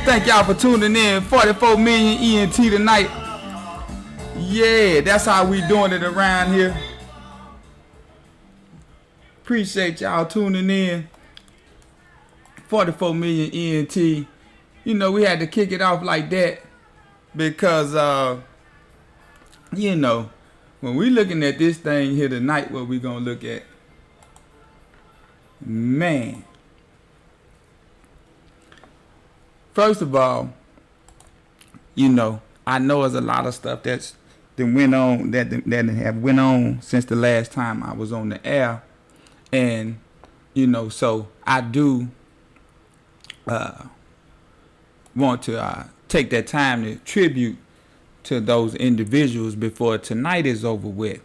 Thank y'all for tuning in. 44 million ENT tonight. Yeah, that's how we doing it around here. Appreciate y'all tuning in. 44 million ENT. You know, we had to kick it off like that because, you know, when we looking at this thing here tonight, what we gonna look at? Man. First of all, you know, I know there's a lot of stuff that went on that have went on since the last time I was on the air, and you know, so I do want to take that time to tribute to those individuals before tonight is over with.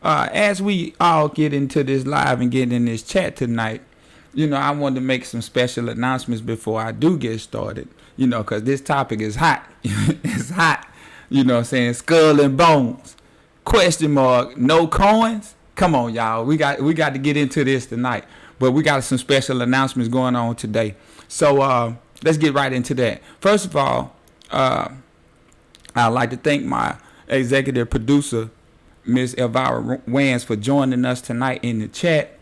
As we all get into this live and get in this chat tonight, you know, I wanted to make some special announcements before I do get started, you know, because this topic is hot. It's hot, you know what I'm saying? Skull and bones, question mark, no coins. Come on, y'all. We got to get into this tonight, but we got some special announcements going on today. So let's get right into that. First of all, I'd like to thank my executive producer, Miss Elvira Wans, for joining us tonight in the chat.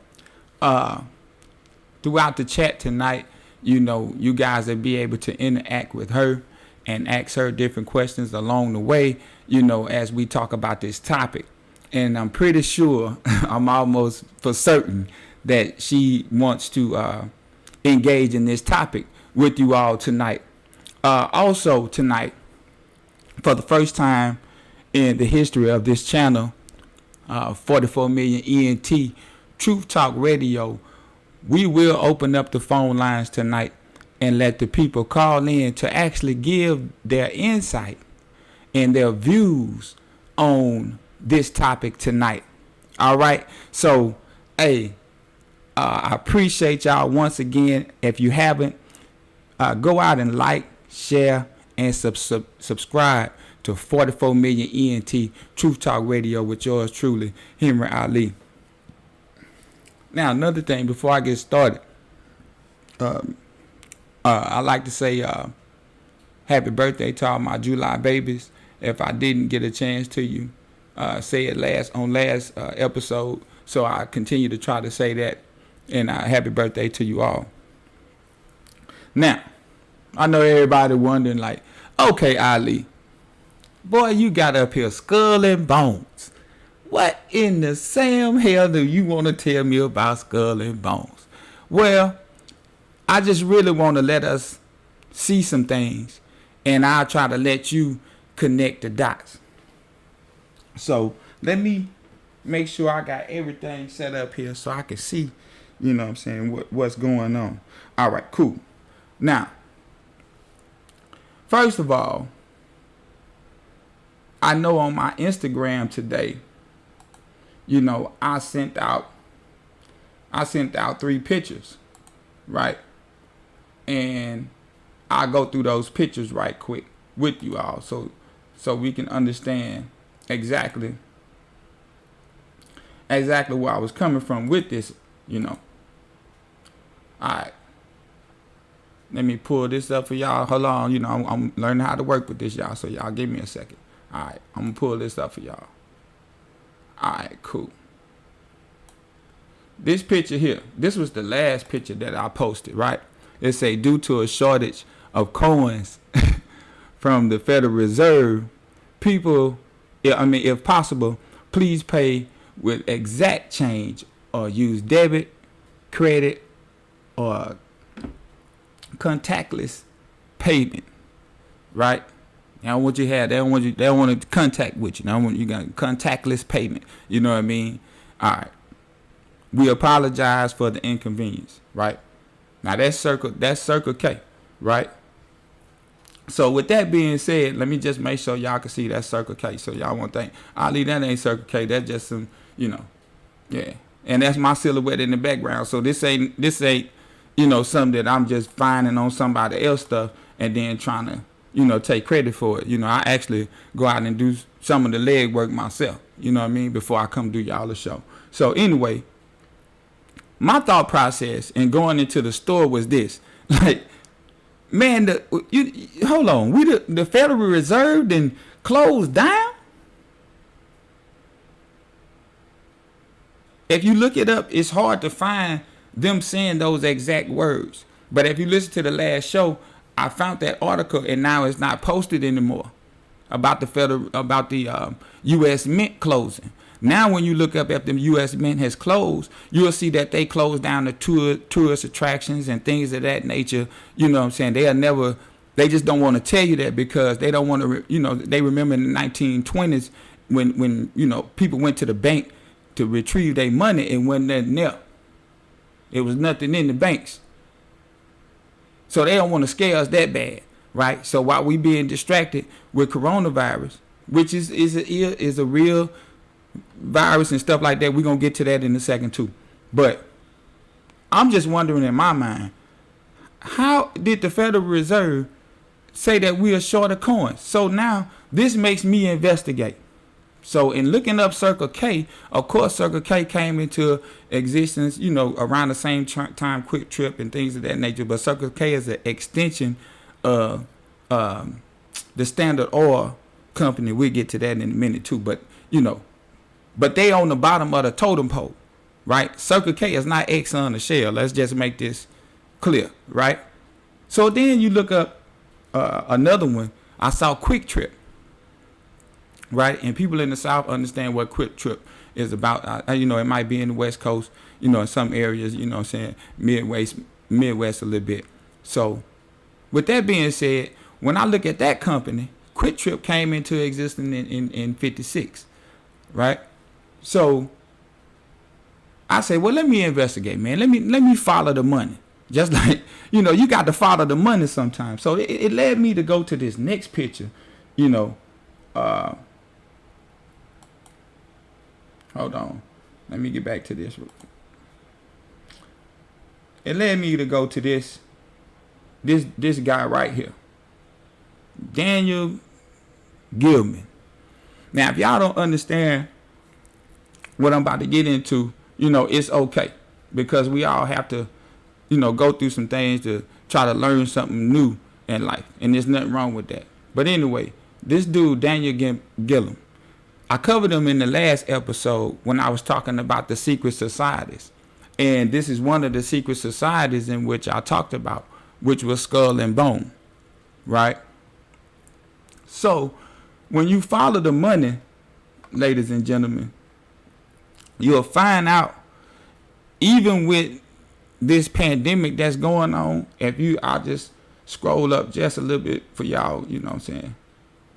Throughout the chat tonight, you know, you guys will be able to interact with her and ask her different questions along the way, you know, as we talk about this topic. And I'm pretty sure, I'm almost for certain, that she wants to engage in this topic with you all tonight. Also tonight, for the first time in the history of this channel, 44 million ENT Truth Talk Radio, we will open up the phone lines tonight and let the people call in to actually give their insight and their views on this topic tonight. All right. So, hey, I appreciate y'all once again. If you haven't, go out and like, share, and subscribe to 44 million ENT Truth Talk Radio with yours truly, Henry Ali. Now, another thing before I get started, I'd like to say happy birthday to all my July babies. If I didn't get a chance to you, say it last episode, so I continue to try to say that, and happy birthday to you all. Now, I know everybody wondering, like, okay, Ali, boy, you got up here skull and bones. What in the Sam hell do you want to tell me about skull and bones? Well, I just really want to let us see some things, and I'll try to let you connect the dots. So let me make sure I got everything set up here so I can see, you know what I'm saying, what's going on. All right, cool. Now, first of all, I know on my Instagram today, you know, I sent out 3 pictures, right? And I'll go through those pictures right quick with you all so we can understand exactly where I was coming from with this, you know. All right. Let me pull this up for y'all. Hold on, you know, I'm learning how to work with this, y'all, so y'all give me a second. All right, I'm going to pull this up for y'all. All right, cool. This picture here, this was the last picture that I posted, right? It say, due to a shortage of coins from the Federal Reserve, people, if possible, please pay with exact change or use debit, credit, or contactless payment, right? They don't want you to have. They don't want to contact with you. They don't want you got contactless payment. You know what I mean? All right. We apologize for the inconvenience, right? Now that's Circle K, right? So with that being said, let me just make sure y'all can see that Circle K. So y'all won't think, Ali, that ain't Circle K. That's just some, you know, yeah. And that's my silhouette in the background. So this ain't, you know, something that I'm just finding on somebody else stuff and then trying to, you know, take credit for it. You know, I actually go out and do some of the leg work myself, you know what I mean, before I come do y'all a show. So anyway, my thought process in going into the store was this. Like, Man, hold on. The Federal Reserve then closed down? If you look it up, it's hard to find them saying those exact words. But if you listen to the last show, I found that article, and now it's not posted anymore about the U.S. Mint closing. Now, when you look up if the U.S. Mint has closed, you'll see that they closed down the tourist attractions and things of that nature. You know what I'm saying? They just don't want to tell you that because they don't want to, they remember in the 1920s when people went to the bank to retrieve their money and wasn't nothing there. It was nothing in the banks. So they don't want to scare us that bad, right? So while we being distracted with coronavirus, which is a real virus and stuff like that, we're going to get to that in a second too. But I'm just wondering in my mind, how did the Federal Reserve say that we are short of coins? So now this makes me investigate. So in looking up Circle K, of course, Circle K came into existence, around the same time Quick Trip and things of that nature. But Circle K is an extension of the Standard Oil company. We'll get to that in a minute too. But, but they on the bottom of the totem pole, right? Circle K is not Exxon or Shell. Let's just make this clear, right? So then you look up another one. I saw Quick Trip. Right, and people in the South understand what Quick Trip is about. It might be in the West Coast, in some areas, what I'm saying, Midwest a little bit. So, with that being said, when I look at that company, Quick Trip came into existence in 56, right? So, I say, well, let me investigate, man. Let me follow the money. Just like, you got to follow the money sometimes. So, it led me to go to this next picture, Hold on. Let me get back to this. It led me to go to this guy right here. Daniel Gillam. Now, if y'all don't understand what I'm about to get into, it's okay. Because we all have to, go through some things to try to learn something new in life. And there's nothing wrong with that. But anyway, this dude, Daniel Gillam, I covered him in the last episode when I was talking about the secret societies. And this is one of the secret societies in which I talked about, which was Skull and Bone, right? So when you follow the money, ladies and gentlemen, you'll find out, even with this pandemic that's going on, I'll just scroll up just a little bit for y'all, you know what I'm saying?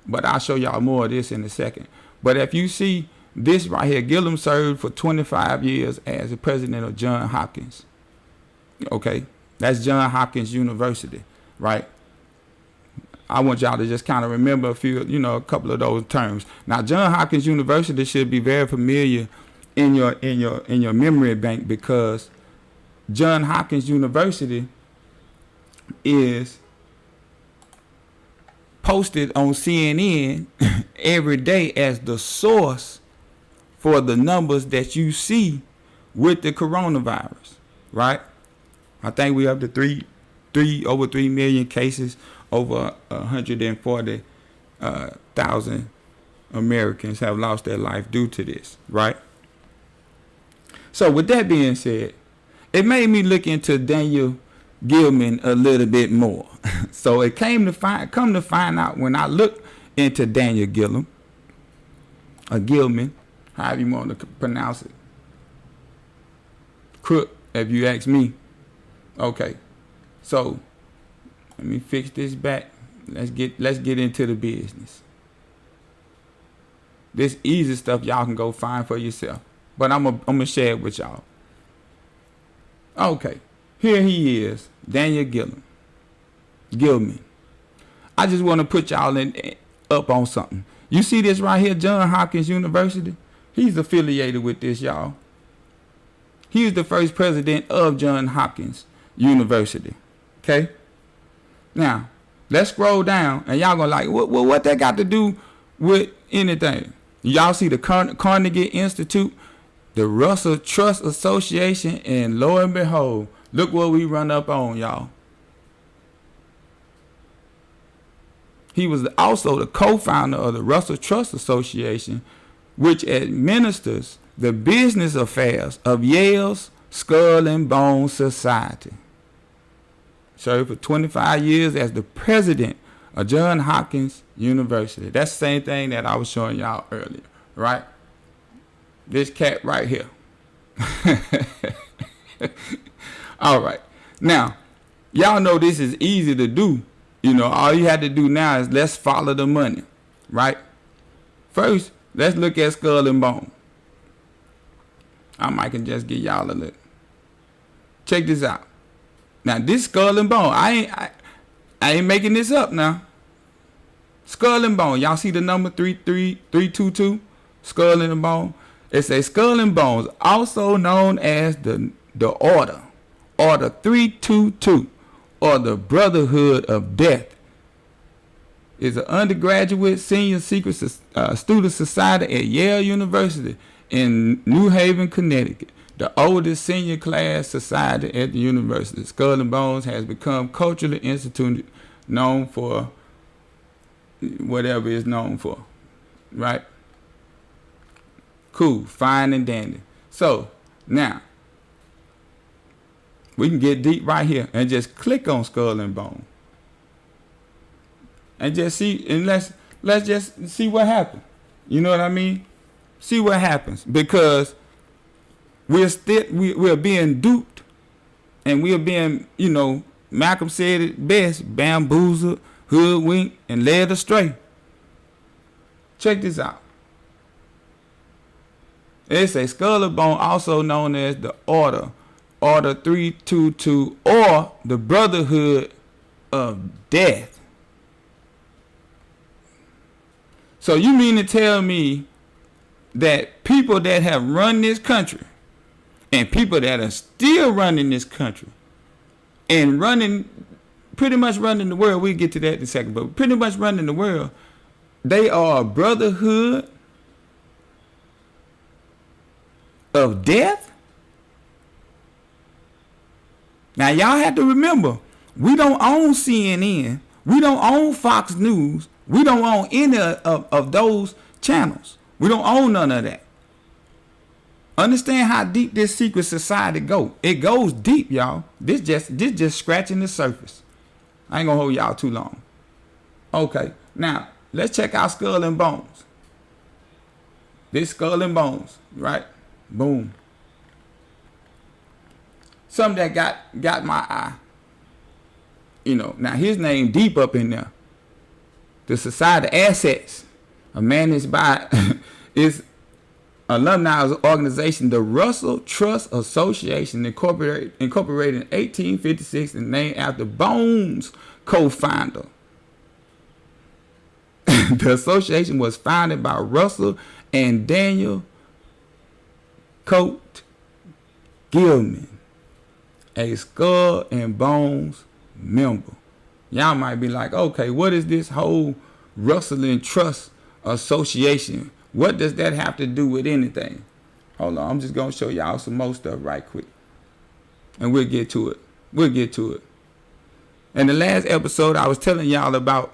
But I'll show y'all more of this in a second. But if you see this right here, Gillam served for 25 years as the president of Johns Hopkins. Okay, that's Johns Hopkins University, right? I want y'all to just kind of remember a couple of those terms. Now, Johns Hopkins University should be very familiar in your memory bank because Johns Hopkins University is posted on CNN every day as the source for the numbers that you see with the coronavirus, right? I think we up to over 3 million cases, over 140,000 Americans have lost their life due to this, right? So with that being said, it made me look into Daniel Gillam a little bit more. So it come to find out when I looked into Daniel Gillam, or Gilman, however you want to pronounce it. Crook, if you ask me. Okay. So let me fix this back. Let's get into the business. This easy stuff y'all can go find for yourself. But I'm gonna share it with y'all. Okay. Here he is, Daniel Gilman. I just want to put y'all up on something. You see this right here, Johns Hopkins University? He's affiliated with this, y'all. He was the first president of Johns Hopkins University. Okay? Now, let's scroll down, and y'all gonna like, what that got to do with anything? Y'all see the Carnegie Institute, the Russell Trust Association, and lo and behold, look what we run up on, y'all. He was also the co-founder of the Russell Trust Association, which administers the business affairs of Yale's Skull and Bone Society. Served for 25 years as the president of Johns Hopkins University. That's the same thing that I was showing y'all earlier, right? This cat right here. All right. Now, y'all know this is easy to do. You know, all you have to do now is let's follow the money, right? First, let's look at Skull and Bone. I might can just give y'all a look. Check this out. Now, this Skull and Bone, I ain't making this up now. Skull and Bone. Y'all see the number 33322? Skull and Bone. It says Skull and Bones, also known as the Order 322, or the Brotherhood of Death, is an undergraduate senior secret student society at Yale University in New Haven, Connecticut. The oldest senior class society at the university. Skull and Bones has become culturally instituted, known for whatever it's known for, right? Cool, fine and dandy. So now we can get deep right here and just click on Skull and Bone and just see, and let's just see what happens. You know what I mean? See what happens, because we're being duped, and we're being, you know, Malcolm said it best, bamboozled, hoodwinked, and led astray. Check this out. It's a Skull and Bone, also known as the Order 322, or the Brotherhood of Death. So you mean to tell me that people that have run this country, and people that are still running this country, and pretty much running the world, we'll get to that in a second, but pretty much running the world, they are a brotherhood of death? Now y'all have to remember, we don't own CNN, we don't own Fox News, we don't own any of those channels. We don't own none of that. Understand how deep this secret society go. It goes deep, y'all. This just scratching the surface. I ain't gonna hold y'all too long. Okay, now let's check out Skull and Bones. This Skull and Bones, right? Boom. Something that got my eye. You know, now his name deep up in there. The Society Assets are managed by its alumni organization, the Russell Trust Association, incorporated in 1856 and named after Bones' co-founder. The association was founded by Russell and Daniel Coate Gillam, a Skull and Bones member. Y'all might be like, okay, what is this whole Russell and Trust Association? What does that have to do with anything? Hold on, I'm just going to show y'all some more stuff right quick. And we'll get to it. In the last episode, I was telling y'all about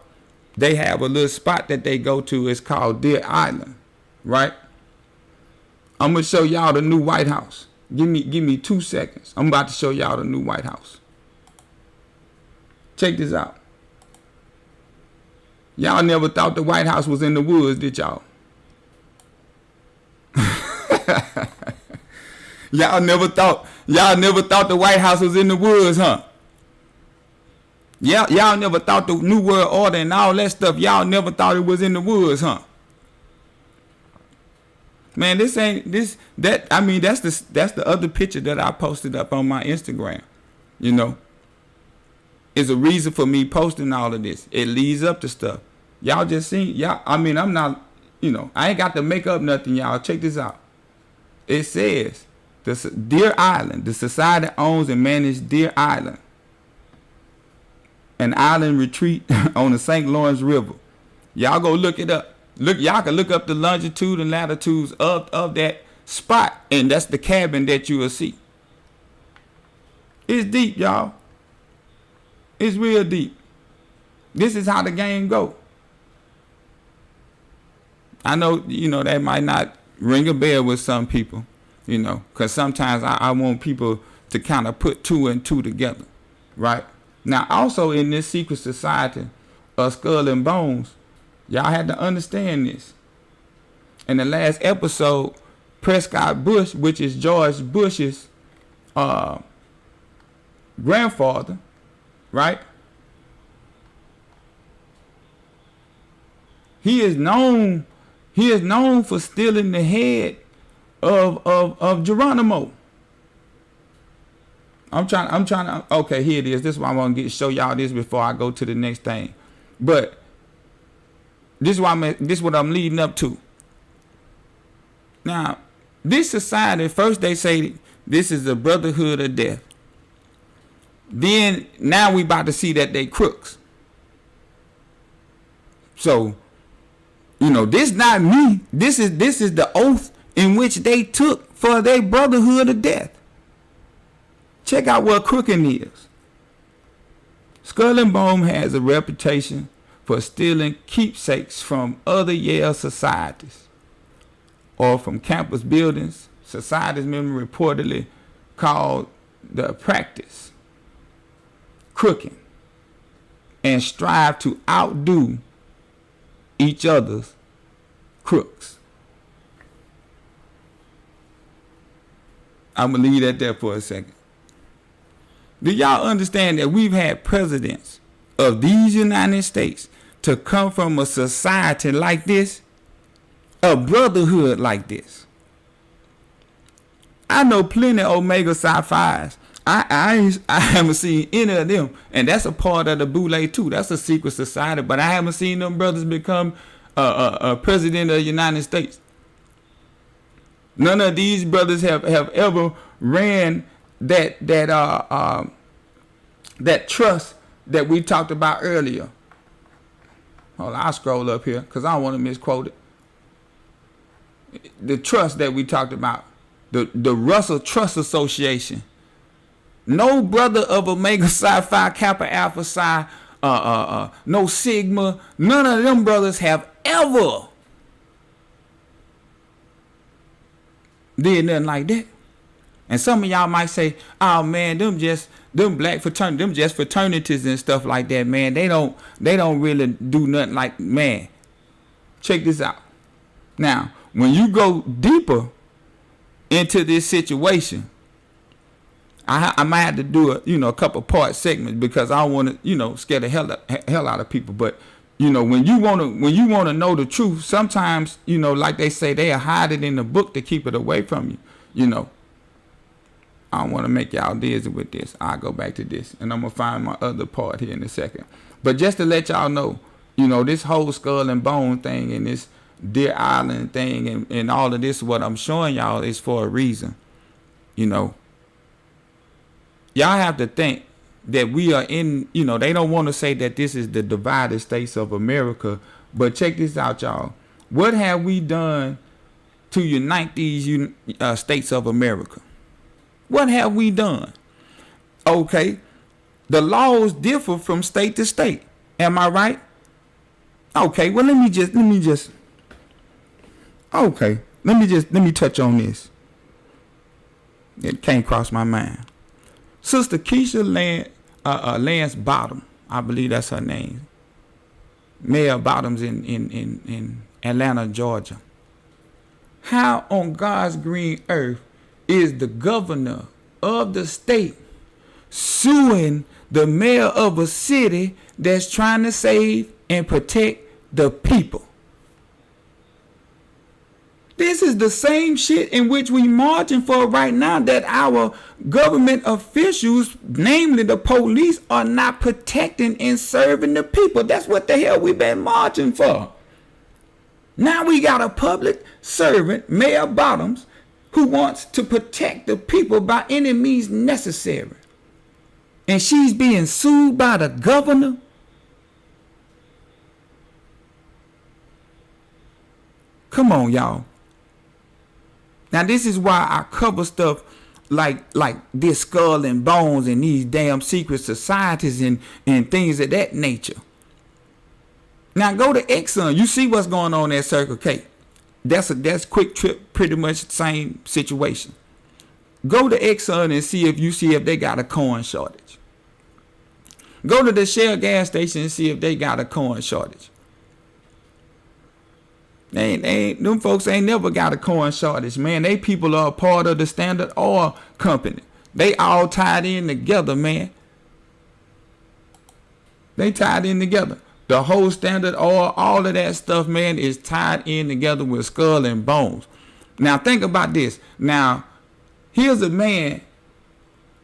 they have a little spot that they go to. It's called Deer Island, right? I'm going to show y'all the new White House. Give me 2 seconds. I'm about to show y'all the new White House. Check this out. Y'all never thought the White House was in the woods, did y'all? Y'all never thought the White House was in the woods, huh? Y'all never thought the New World Order and all that stuff, y'all never thought it was in the woods, huh? Man, that's the other picture that I posted up on my Instagram. You know, is a reason for me posting all of this. It leads up to stuff. Y'all just seen, I'm not, I ain't got to make up nothing, y'all. Check this out. It says, Deer Island, the society owns and manages Deer Island, an island retreat on the St. Lawrence River. Y'all go look it up. Y'all can look up the longitude and latitudes of that spot, and that's the cabin that you will see. It's deep, y'all. It's real deep. This is how the game go. I know, you know, that might not ring a bell with some people, you know, because sometimes I want people to kind of put two and two together, right? Now, also in this secret society of Skull and Bones, y'all had to understand this. In the last episode, Prescott Bush, which is George Bush's grandfather, right? He is known for stealing the head of Geronimo. I'm trying to, okay, here it is. This is why I want to show y'all this before I go to the next thing. But this is what I'm leading up to. Now, this society, first they say this is the brotherhood of death. Then now we about to see that they crooks. So, you know, this not me. This is the oath in which they took for their brotherhood of death. Check out what crooking is. Skull and Bone has a reputation for stealing keepsakes from other Yale societies or from campus buildings. Societies members reportedly called the practice crooking and strive to outdo each other's crooks. I'm going to leave that there for a second. Do y'all understand that we've had presidents of these United States to come from a society like this, a brotherhood like this? I know plenty of Omega Psi Phi's. I haven't seen any of them, and that's a part of the Boule too. That's a secret society, but I haven't seen them brothers become a president of the United States. None of these brothers have ever ran that trust that we talked about earlier. Hold on, I'll scroll up here because I don't want to misquote it. The trust that we talked about, the Russell Trust Association. No brother of Omega Psi Phi Kappa Alpha Psi, no Sigma, none of them brothers have ever did nothing like that. And some of y'all might say, oh man, them black fraternity, them just fraternities and stuff like that, man. They don't really do nothing like, man. Check this out. Now, when you go deeper into this situation, I might have to do a couple part segments because I don't want to, scare the hell out of people. But when you wanna know the truth, sometimes like they say, they'll hide it in the book to keep it away from you. I don't want to make y'all dizzy with this. I'll go back to this, and I'm gonna find my other part here in a second. But just to let y'all know, this whole Skull and Bone thing and this Deer Island thing and all of this, what I'm showing y'all is for a reason. Y'all have to think that we are in, they don't want to say that this is the divided states of America, but check this out, y'all. What have we done to unite these states of America? What have we done? Okay, the laws differ from state to state. Am I right? Okay, well let me touch on this. It can't cross my mind. Sister Keisha Lance Bottom, I believe that's her name. Mayor Bottoms in Atlanta, Georgia. How on God's green earth is the governor of the state suing the mayor of a city that's trying to save and protect the people? This is the same shit in which we marching for right now, that our government officials, namely the police, are not protecting and serving the people. That's what the hell we've been marching for. Now we got a public servant, Mayor Bottoms, who wants to protect the people by any means necessary. And she's being sued by the governor. Come on, y'all. Now, this is why I cover stuff like this Skull and Bones and these damn secret societies and things of that nature. Now, go to Exxon. You see what's going on at Circle K. That's Quick Trip, pretty much the same situation. Go to Exxon and see if they got a corn shortage. Go to the Shell gas station and see if they got a corn shortage. Them folks ain't never got a corn shortage, man. They people are a part of the Standard Oil Company. They all tied in together, man. They tied in together. The whole Standard Oil, all of that stuff, man, is tied in together with skull and bones. Now think about this. Now, here's a man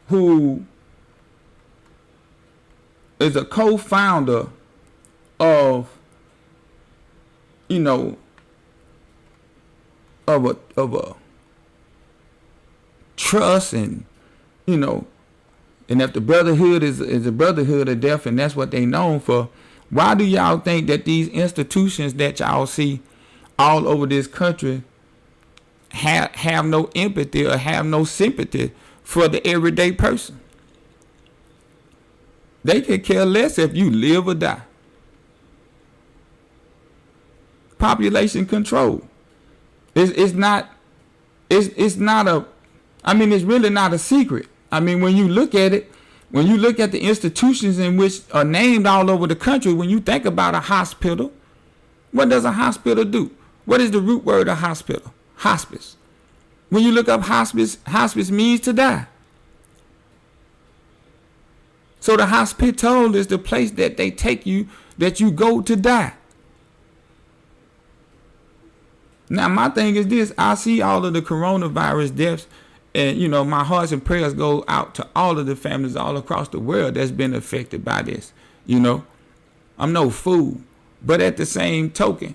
who is a co-founder of, of a trust, and and if the brotherhood is a brotherhood of death, and that's what they known for, why do y'all think that these institutions that y'all see all over this country have no empathy or have no sympathy for the everyday person? They could care less if you live or die. Population control. It's really not a secret. I mean, when you look at it, when you look at the institutions in which are named all over the country, when you think about a hospital, what does a hospital do? What is the root word of hospital? Hospice. When you look up hospice, hospice means to die. So the hospital is the place that they take you, that you go to die. Now, my thing is this. I see all of the coronavirus deaths, and, my hearts and prayers go out to all of the families all across the world that's been affected by this. I'm no fool. But at the same token,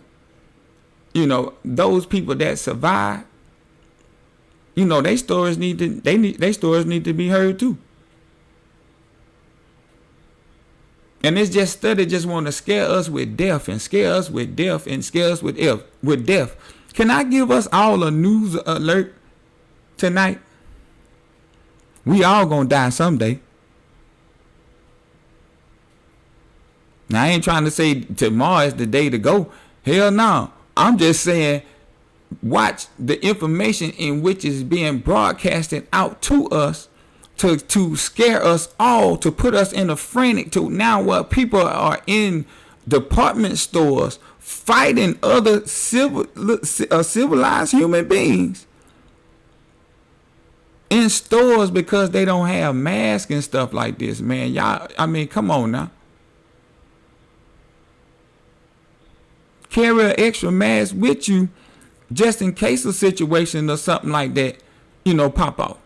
those people that survive, their stories need to be heard too. And it's just study just want to scare us with death and scare us with death and scare us with death. Can I give us all a news alert tonight? We all gonna die someday. Now, I ain't trying to say tomorrow is the day to go. Hell no. I'm just saying, watch the information in which is being broadcasted out to us to scare us all, to put us in a frantic, to now what people are in department stores fighting other civilized human beings in stores because they don't have masks and stuff like this, man. Y'all, come on now. Carry an extra mask with you just in case a situation or something like that, pop out.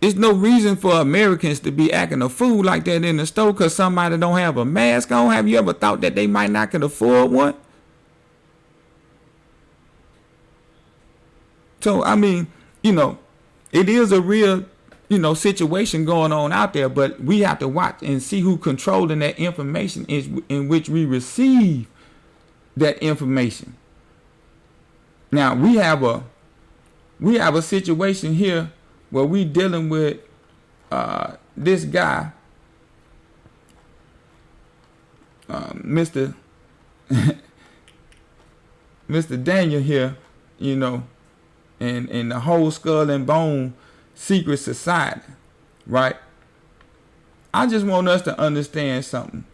There's no reason for Americans to be acting a fool like that in the store because somebody don't have a mask on. Have you ever thought that they might not can afford one? So, it is a real, situation going on out there, but we have to watch and see who controlling that information in which we receive that information. Now, we have a situation here where we dealing with this guy, Mr. Mr. Daniel here, and the whole Skull and Bone secret society, right? I just want us to understand something.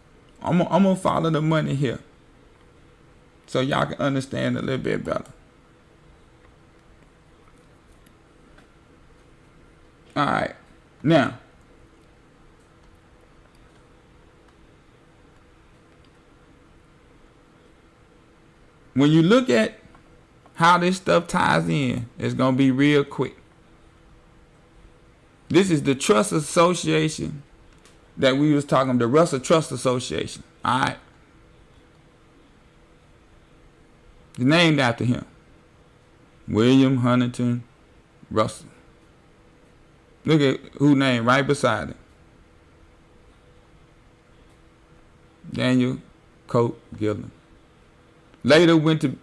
I'm gonna follow the money here so y'all can understand a little bit better. All right, now, when you look at how this stuff ties in, it's going to be real quick. This is the Trust Association that we was talking about, the Russell Trust Association. All right. It's named after him. William Huntington Russell. Look at who named right beside him. Daniel Cope Gillam. Gilman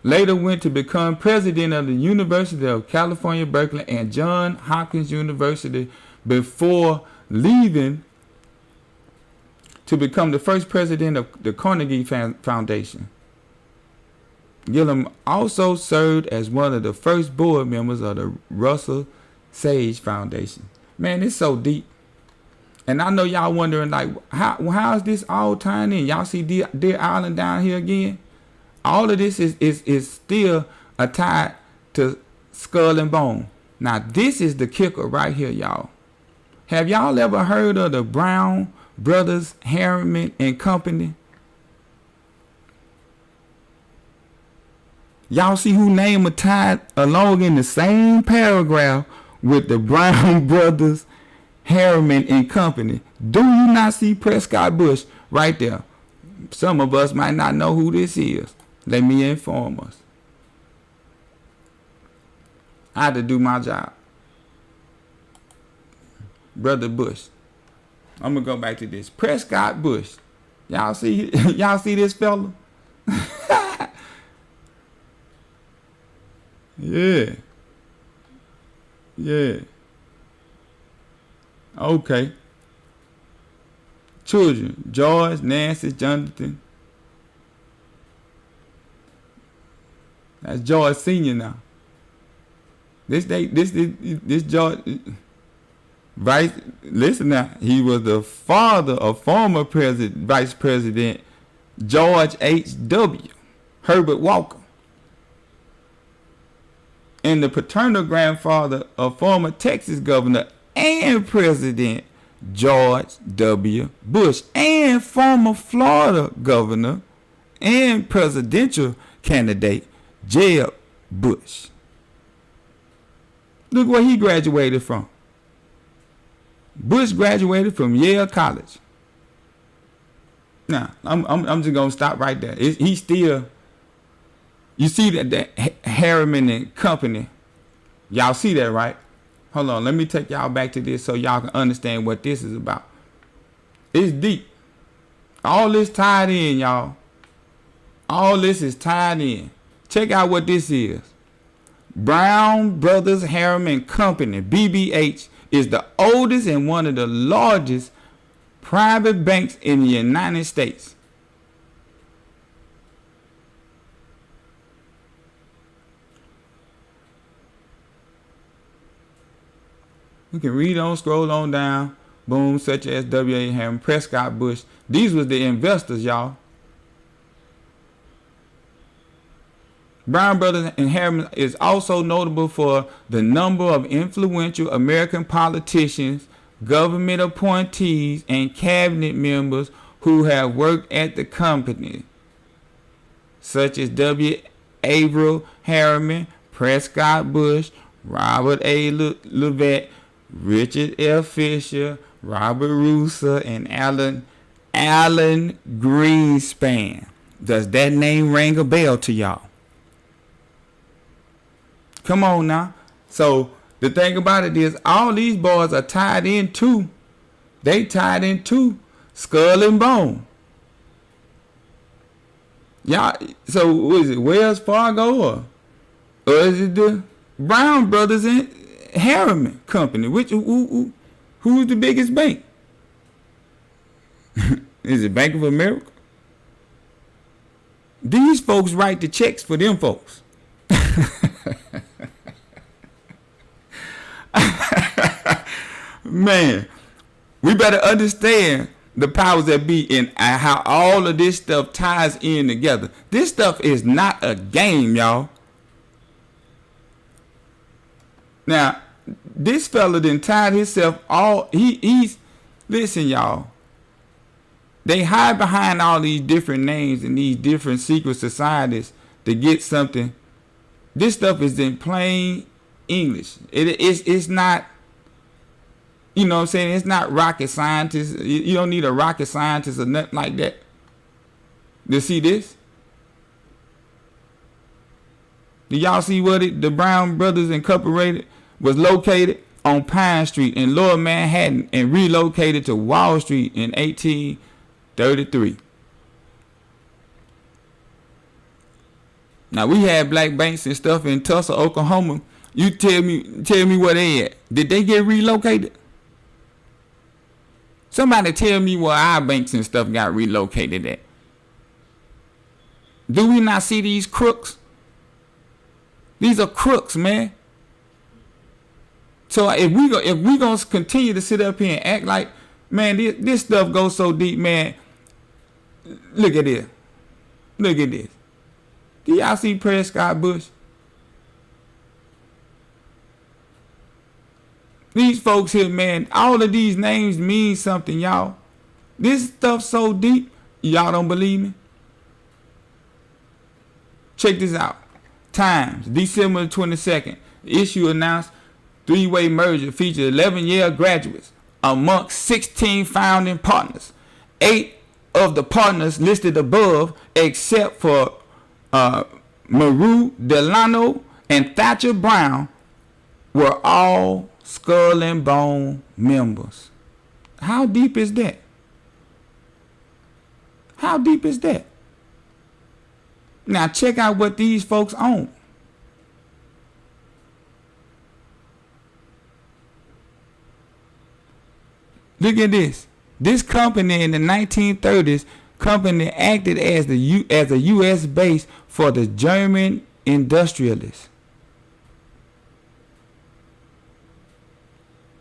later went to become president of the University of California, Berkeley, and Johns Hopkins University before leaving to become the first president of the Carnegie Foundation. Gillam also served as one of the first board members of the Russell Sage Foundation. Man, it's so deep. And I know y'all wondering, like, how is this all tying in? Y'all see Deer Island down here again? All of this is still tied to Skull and Bone. Now, this is the kicker right here, y'all. Have y'all ever heard of the Brown Brothers Harriman and Company? Y'all see who name are tied along in the same paragraph with the Brown Brothers Harriman and Company? Do you not see Prescott Bush right there? Some of us might not know who this is. Let me inform us. I had to do my job. Brother Bush. I'm gonna go back to this. Prescott Bush. Y'all see this fella? Yeah. Yeah. Okay. Children: George, Nancy, Jonathan. That's George Senior now. This George Vice. Listen now. He was the father of former Vice President George H.W. Herbert Walker, and the paternal grandfather of former Texas Governor and President George W. Bush, and former Florida Governor and presidential candidate Jeb Bush. Look where he graduated from. Bush graduated from Yale College. Now, I'm just gonna stop right there. He's still. You see that Harriman and Company. Y'all see that, right? Hold on, let me take y'all back to this so y'all can understand what this is about. It's deep. All this tied in, y'all. All this is tied in. Check out what this is. Brown Brothers Harriman Company, BBH, is the oldest and one of the largest private banks in the United States. We can read on, scroll on down. Boom, such as W.A. Harriman, Prescott Bush. These was the investors, y'all. Brown Brothers and Harriman is also notable for the number of influential American politicians, government appointees, and cabinet members who have worked at the company, such as W. Averill Harriman, Prescott Bush, Robert A. Levitt, Richard F. Fisher, Robert Russo, and Alan Greenspan. Does that name ring a bell to y'all? Come on now. So the thing about it is, all these boys are tied into Skull and Bone. Y'all, so what is it, Wells Fargo or is it the Brown Brothers and Harriman Company? Who's the biggest bank? Is it Bank of America? These folks write the checks for them folks. Man, we better understand the powers that be and how all of this stuff ties in together. This stuff is not a game, y'all. Now, this fella done tied himself all. He's listen, y'all. They hide behind all these different names and these different secret societies to get something. This stuff is in plain English. It's not, you know what I'm saying? It's not rocket scientists. You don't need a rocket scientist or nothing like that to see this. Do y'all see what the Brown Brothers Incorporated was located on Pine Street in Lower Manhattan and relocated to Wall Street in 1833. Now, we had black banks and stuff in Tulsa, Oklahoma. You tell me where they at. Did they get relocated? Somebody tell me where our banks and stuff got relocated at. Do we not see these crooks? These are crooks, man. So if we gonna continue to sit up here and act like, man, this stuff goes so deep, man. Look at this. Look at this. Do y'all see Prescott Bush? These folks here, man, all of these names mean something, y'all. This stuff so deep, y'all don't believe me? Check this out. Times, December 22nd. Issue announced three-way merger featured 11-year graduates amongst 16 founding partners. 8 of the partners listed above, except for Maru Delano and Thatcher Brown, were all Skull and Bone members. How deep is that? How deep is that? Now check out what these folks own. Look at this. This company in the 1930s, company acted as a U.S. base for the German industrialists.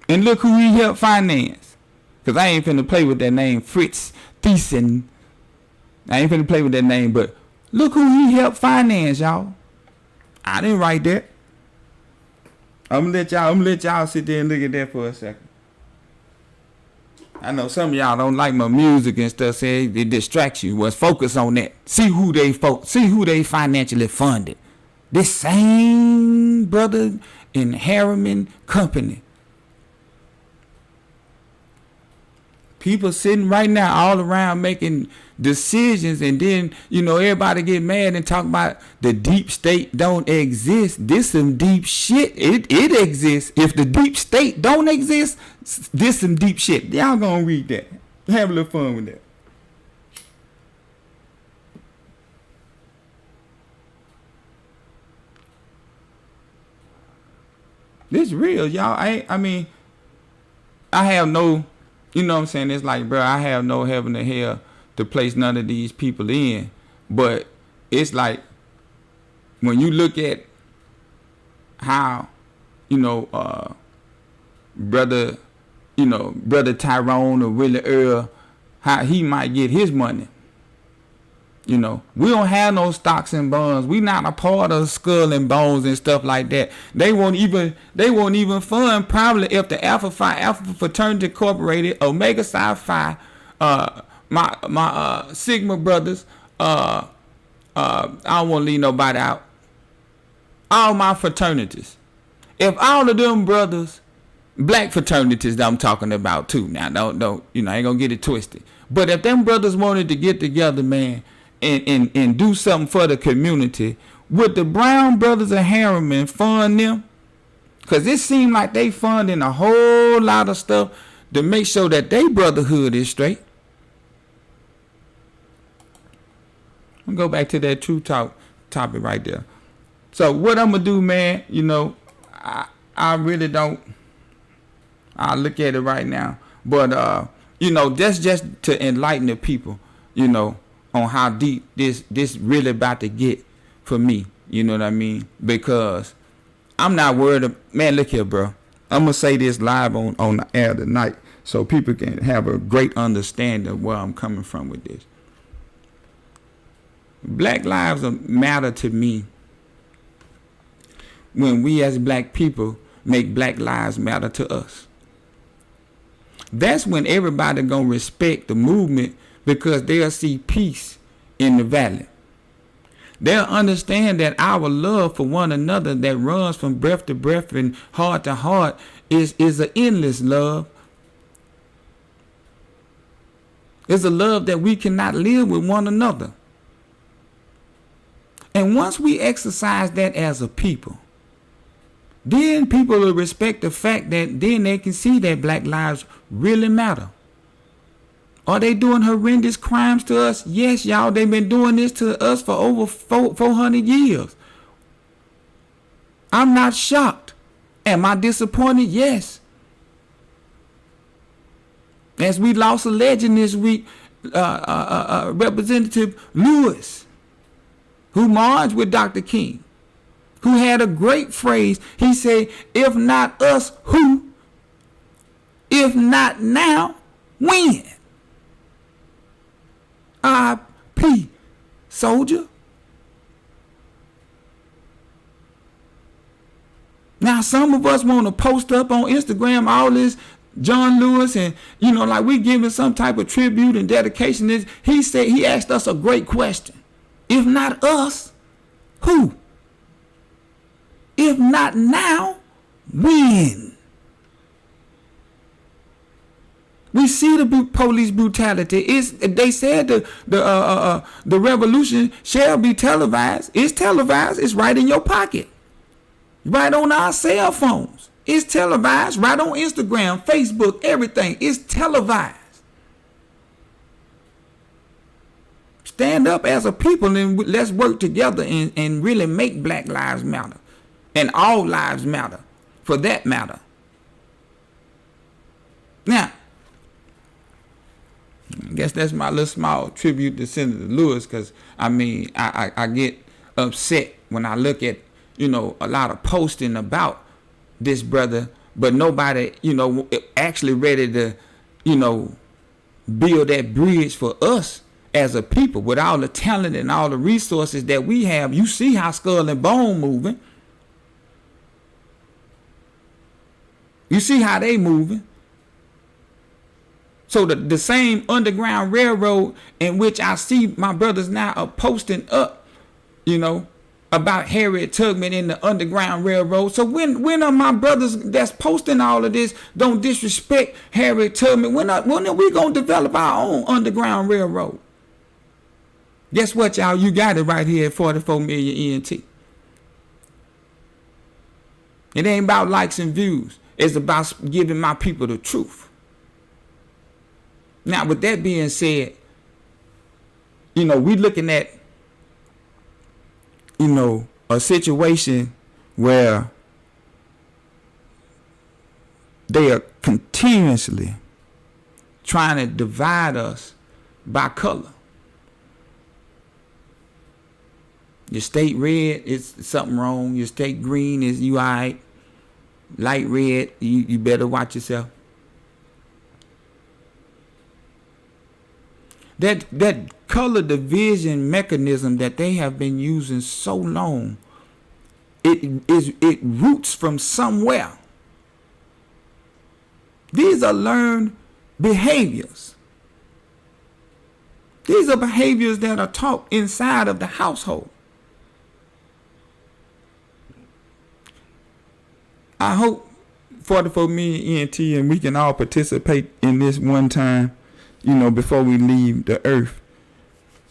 And look who he helped finance. Because I ain't finna play with that name, Fritz Thyssen. I ain't finna play with that name, but look who he helped finance, y'all. I didn't write that. I'm gonna let y'all sit there and look at that for a second. I know some of y'all don't like my music and stuff, say it distracts you. Well, focus on that. See who they financially funded. This same brother in Harriman Company. People sitting right now all around making decisions, and then, everybody get mad and talk about the deep state don't exist. This some deep shit. It exists. If the deep state don't exist, this some deep shit. Y'all gonna read that. Have a little fun with that. This real, y'all. I have no, you know what I'm saying? It's like, bro, I have no heaven or hell to place none of these people in. But it's like, when you look at how, brother Tyrone or Willie Earl, how he might get his money. We don't have no stocks and bonds. We not a part of Skull and Bones and stuff like that. They won't even fund probably if the Alpha Fraternity Incorporated, Omega Psi Phi, my Sigma brothers, I don't want to leave nobody out. All my fraternities. If all of them brothers, black fraternities that I'm talking about too. Now don't I ain't gonna get it twisted. But if them brothers wanted to get together, man, and do something for the community, would the Brown brothers of Harriman fund them? Because it seemed like they funding a whole lot of stuff to make sure that they brotherhood is straight. I'm gonna go back to that true talk topic right there. So what I'm gonna do, man, I really don't. I look at it right now, but that's just to enlighten the people, on how deep this really about to get for me. You know what I mean? Because I'm not worried. Man, look here, bro. I'm gonna say this live on the air tonight, so people can have a great understanding of where I'm coming from with this. Black lives matter to me when we as black people make black lives matter to us. That's when everybody gonna respect the movement, because they'll see peace in the valley. They'll understand that our love for one another that runs from breath to breath and heart to heart is an endless love. It's a love that we cannot live with one another. And once we exercise that as a people, then people will respect the fact that then they can see that black lives really matter. Are they doing horrendous crimes to us? Yes, y'all. They've been doing this to us for over 400 years. I'm not shocked. Am I disappointed? Yes. As we lost a legend this week, Representative Lewis, who marched with Dr. King, who had a great phrase. He said, if not us, who? If not now, when? R.I.P. soldier. Now, some of us want to post up on Instagram all this John Lewis and, like we giving some type of tribute and dedication. He said, he asked us a great question. If not us, who? If not now, when? We see the police brutality. They said the revolution shall be televised. It's televised. It's right in your pocket, right on our cell phones. It's televised right on Instagram, Facebook, everything. It's televised. Stand up as a people and let's work together and really make Black Lives Matter and all lives matter for that matter. Now, I guess that's my little small tribute to Senator Lewis, because I get upset when I look at a lot of posting about this brother, but nobody actually ready to build that bridge for us as a people with all the talent and all the resources that we have. You see how Skull and Bone moving. You see how they moving. So the same Underground Railroad in which I see my brothers now are posting up, about Harriet Tubman in the Underground Railroad. So when are my brothers that's posting all of this don't disrespect Harriet Tubman? When are we going to develop our own Underground Railroad? Guess what, y'all? You got it right here at 44 Million ENT. It ain't about likes and views. It's about giving my people the truth. Now, with that being said, we looking at, a situation where they are continuously trying to divide us by color. Your state red is something wrong. Your state green is you all right. Light red, you better watch yourself. That color division mechanism that they have been using so long, it roots from somewhere. These are learned behaviors. These are behaviors that are taught inside of the household. I hope 44 Million ENT and we can all participate in this one time, before we leave the earth.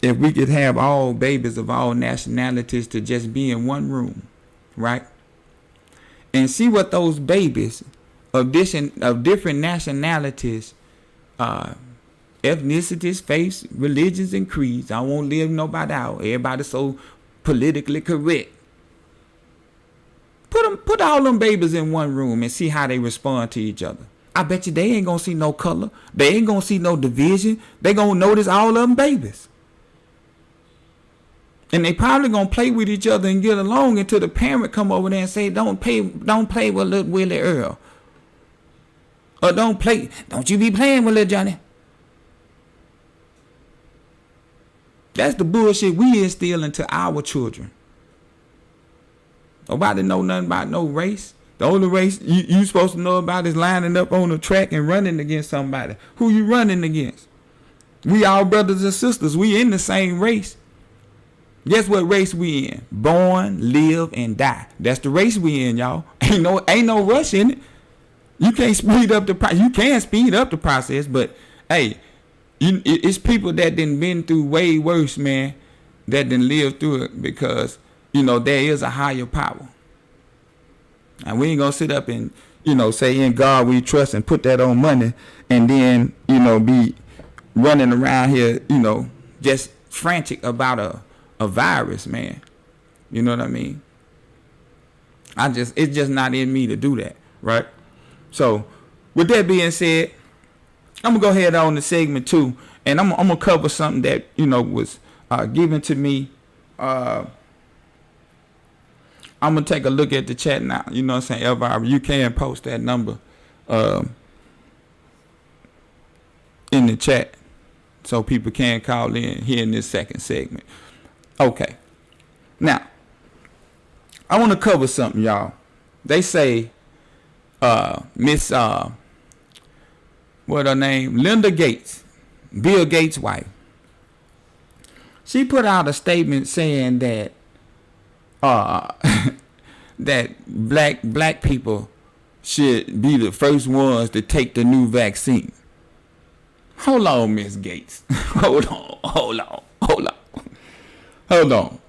If we could have all babies of all nationalities to just be in one room, right? And see what those babies of different nationalities, ethnicities, faiths, religions, and creeds. I won't leave nobody out. Everybody's so politically correct. Put all them babies in one room and see how they respond to each other. I bet you they ain't gonna see no color. They ain't gonna see no division. They gonna notice all of them babies. And they probably gonna play with each other and get along until the parent come over there and say, don't play with little Willie Earl. Or don't you be playing with little Johnny. That's the bullshit we instill into our children. Nobody know nothing about no race. The only race you supposed to know about is lining up on the track and running against somebody. Who you running against? We all brothers and sisters. We in the same race. Guess what race we in? Born, live, and die. That's the race we in, y'all. Ain't no rush in it. You can't speed up the process. You can speed up the process, but hey, it's people that done been through way worse, man, that done lived through it because, there is a higher power. And we ain't gonna sit up and, say in God we trust and put that on money and then, be running around here, just frantic about a virus, man. You know what I mean? It's just not in me to do that, right? So with that being said, I'm gonna go ahead on the segment 2, and I'm gonna cover something that was given to me. I'm gonna take a look at the chat now. You know what I'm saying, Elvira, you can post that number in the chat so people can call in here in this second segment. Okay. Now, I want to cover something, y'all. They say Miss what her name? Linda Gates, Bill Gates' wife. She put out a statement saying that that black people should be the first ones to take the new vaccine. Hold on, Miss Gates. Hold on.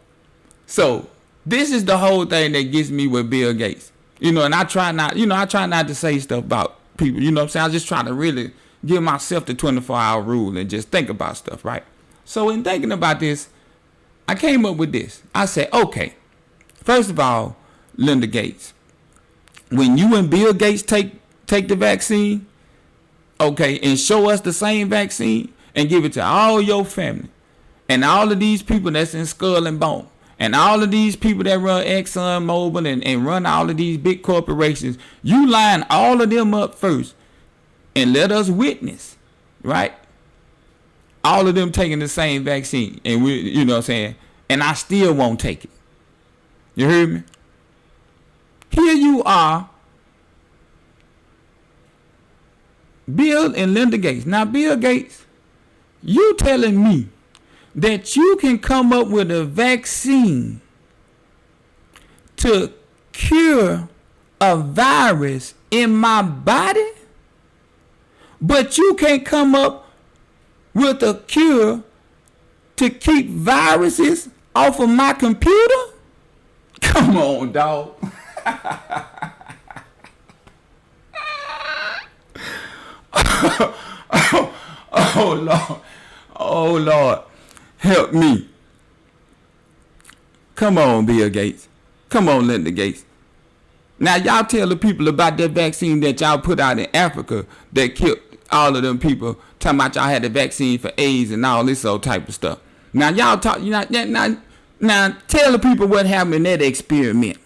So this is the whole thing that gets me with Bill Gates. And I try not to say stuff about people. You know what I'm saying? I just try to really give myself the 24-hour rule and just think about stuff, right? So in thinking about this, I came up with this. I said, okay, first of all, Linda Gates, when you and Bill Gates take the vaccine, okay, and show us the same vaccine and give it to all your family and all of these people that's in Skull and Bone and all of these people that run ExxonMobil and run all of these big corporations, you line all of them up first and let us witness, right? All of them taking the same vaccine, and we, you know what I'm saying, and I still won't take it. You heard me? Here you are, Bill and Linda Gates. Now, Bill Gates, you telling me that you can come up with a vaccine to cure a virus in my body, but you can't come up with a cure to keep viruses off of my computer? Come on, dog. Oh Lord, help me. Come on, Bill Gates. Come on, Linda Gates. Now y'all tell the people about that vaccine that y'all put out in Africa that killed all of them people, talking about y'all had the vaccine for AIDS and all this old type of stuff. Now y'all talk, now tell the people what happened in that experiment.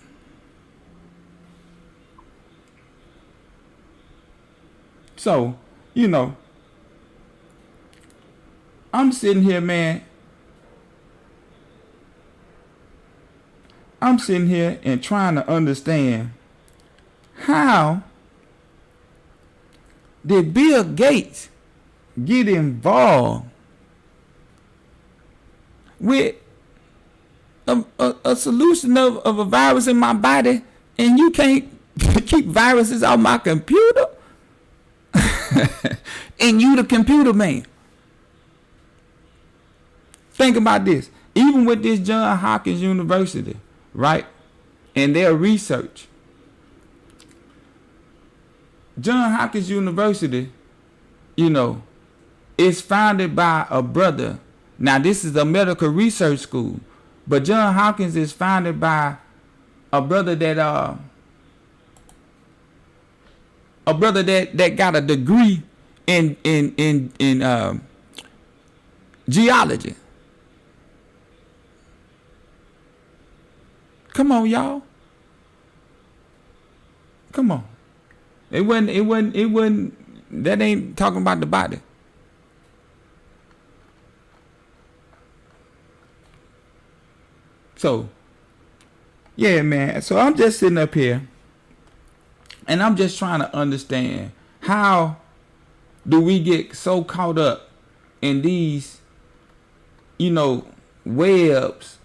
So, I'm sitting here, man. I'm sitting here and trying to understand, how did Bill Gates get involved with a solution of a virus in my body, and you can't keep viruses on my computer? And you the computer man. Think about this. Even with this Johns Hopkins University, right, and their research, Johns Hopkins University, is founded by a brother. Now, this is a medical research school, but Johns Hopkins is founded by a brother that got a degree in geology. Come on, y'all. Come on. It wasn't, that ain't talking about the body. So, yeah, man. So I'm just sitting up here and I'm just trying to understand, how do we get so caught up in these, webs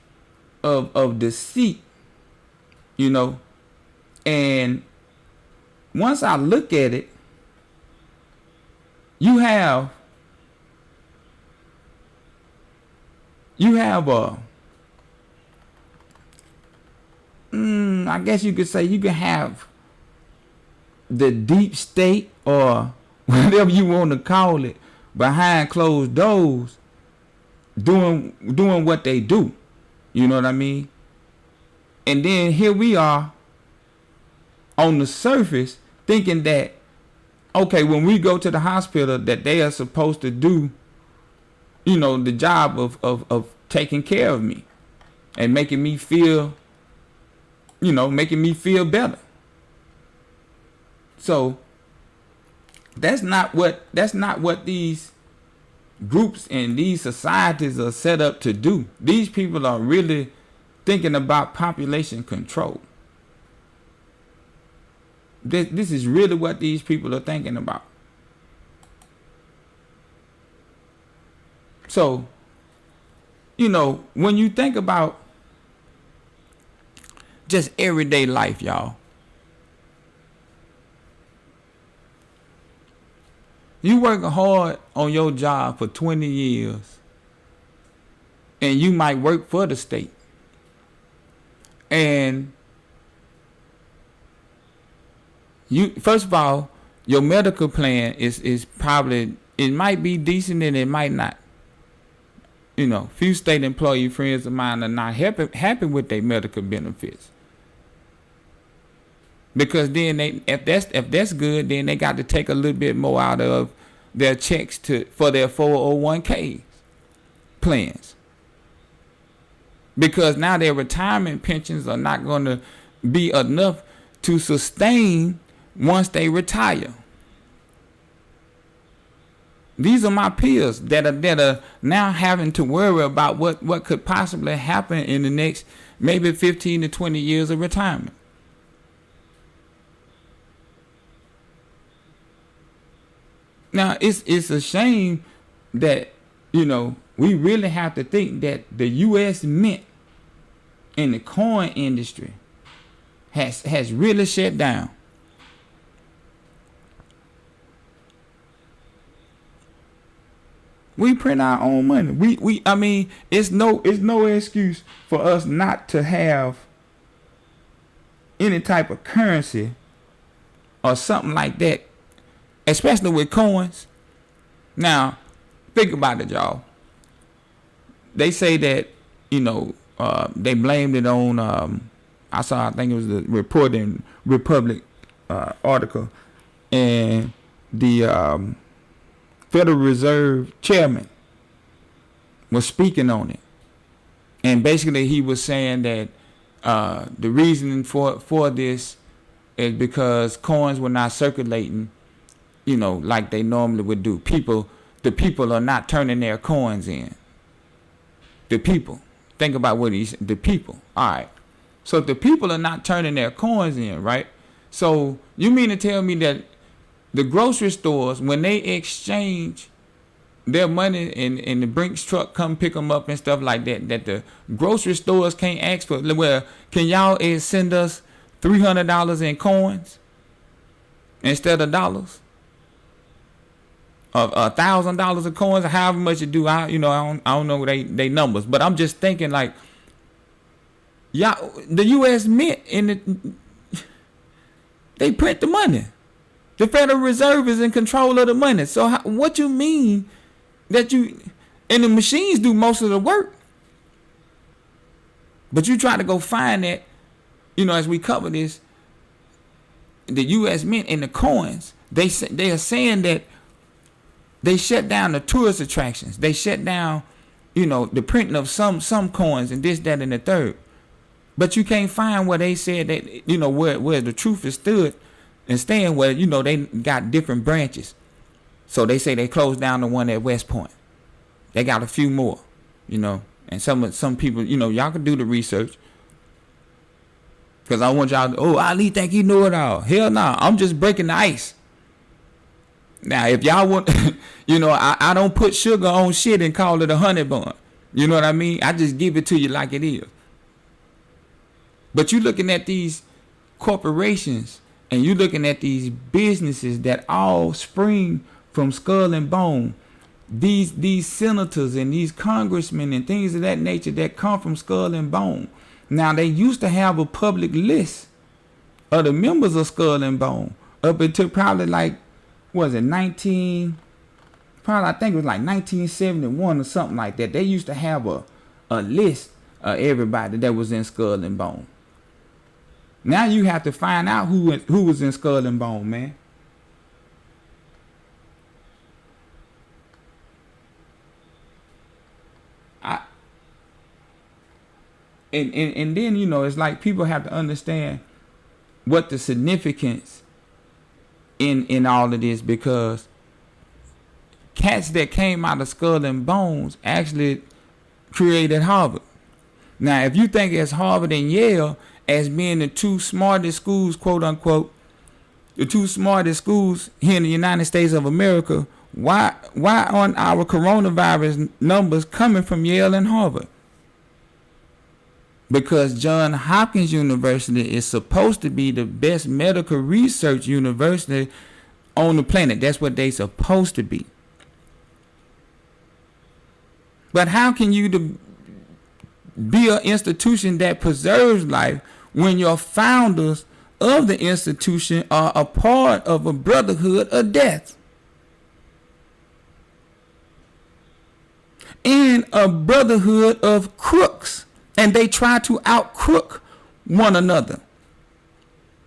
of deceit, and once I look at it, you have I guess you could say you can have the deep state, or whatever you want to call it, behind closed doors doing what they do. You know what I mean? And then here we are on the surface thinking that, okay, when we go to the hospital, that they are supposed to do, the job of taking care of me and making me feel better. So that's not what these groups and these societies are set up to do. These people are really thinking about population control. This is really what these people are thinking about. So, when you think about just everyday life, y'all, you working hard on your job for 20 years, and you might work for the state. And first of all, your medical plan is probably, it might be decent and it might not. Few state employee friends of mine are not happy with their medical benefits. Because then if that's good, then they got to take a little bit more out of their checks for their 401k plans. Because now their retirement pensions are not going to be enough to sustain once they retire. These are my peers that are now having to worry about what could possibly happen in the next maybe 15 to 20 years of retirement. Now, it's a shame that, we really have to think that the U.S. Mint in the coin industry has really shut down. We print our own money. I mean, it's no excuse for us not to have any type of currency or something like that, especially with coins. Now, think about it, y'all. They say that, they blamed it on, I think it was the Reporting Republic article, and the Federal Reserve chairman was speaking on it. And basically he was saying that the reason for this is because coins were not circulating, like they normally would do. The people are not turning their coins in. The people. Think about what he said. The people. All right. So if the people are not turning their coins in, right? So you mean to tell me that the grocery stores, when they exchange their money and the Brinks truck come pick them up and stuff like that, that the grocery stores can't ask for, well, can y'all send us $300 in coins instead of dollars? Of $1,000 of coins, or however much you do. I don't know they numbers, but I'm just thinking like, the U.S. Mint they print the money. The Federal Reserve is in control of the money. So what you mean that and the machines do most of the work, but you try to go find that, as we cover this, the U.S. Mint and the coins, they are saying that they shut down the tourist attractions. They shut down, the printing of some coins and this, that, and the third. But you can't find where they said that, where the truth is stood and staying where, they got different branches. So they say they closed down the one at West Point. They got a few more, and some people, y'all can do the research. Because I want y'all to, Ali think he know it all. Hell no, I'm just breaking the ice. Now, if y'all want, I don't put sugar on shit and call it a honey bun. You know what I mean? I just give it to you like it is. But you looking at these corporations and you looking at these businesses that all spring from Skull and Bone. These senators and these congressmen and things of that nature that come from Skull and Bone. Now, they used to have a public list of the members of Skull and Bone up until probably like, I think it was like 1971 or something like that. They used to have a list of everybody that was in Skull and Bone. Now you have to find out who was in Skull and Bone, man. and then, it's like people have to understand what the significance in all of this, because cats that came out of Skull and Bones actually created Harvard. Now, if you think as Harvard and Yale as being the two smartest schools, quote unquote, the two smartest schools here in the United States of America, why aren't our coronavirus numbers coming from Yale and Harvard? Because Johns Hopkins University is supposed to be the best medical research university on the planet. That's what they're supposed to be. But how can you be an institution that preserves life when your founders of the institution are a part of a brotherhood of death? And a brotherhood of crooks. And they try to out-crook one another.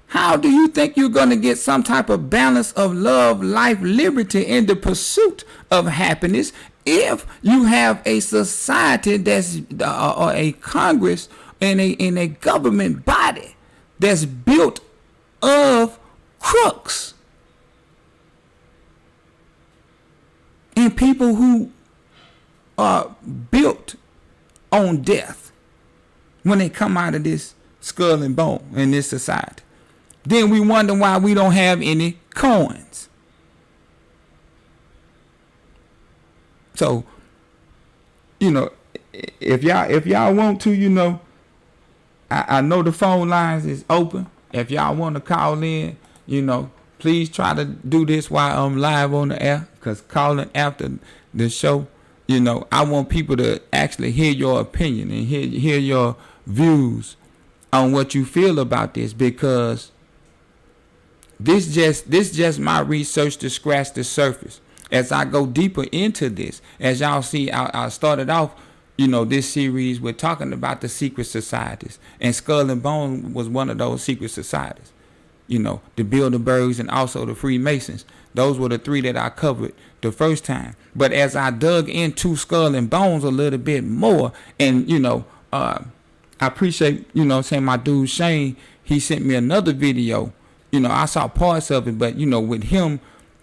How do you think you're going to get some type of balance of love, life, liberty in the pursuit of happiness if you have a society that's or a Congress and a government body that's built of crooks and people who are built on death when they come out of this skull and bone in this society? Then we wonder why we don't have any coins. So, if y'all want to, I know the phone lines is open. If y'all want to call in, please try to do this while I'm live on the air, because calling after the show, I want people to actually hear your opinion and hear your views on what you feel about this, because this just my research to scratch the surface. As I go deeper into this, as y'all see, I started off, this series with talking about the secret societies, and Skull and Bone was one of those secret societies. The Bilderbergs and also the Freemasons. Those were the three that I covered the first time. But as I dug into Skull and Bones a little bit more, and I appreciate, saying my dude Shane, he sent me another video. I saw parts of it, but with him,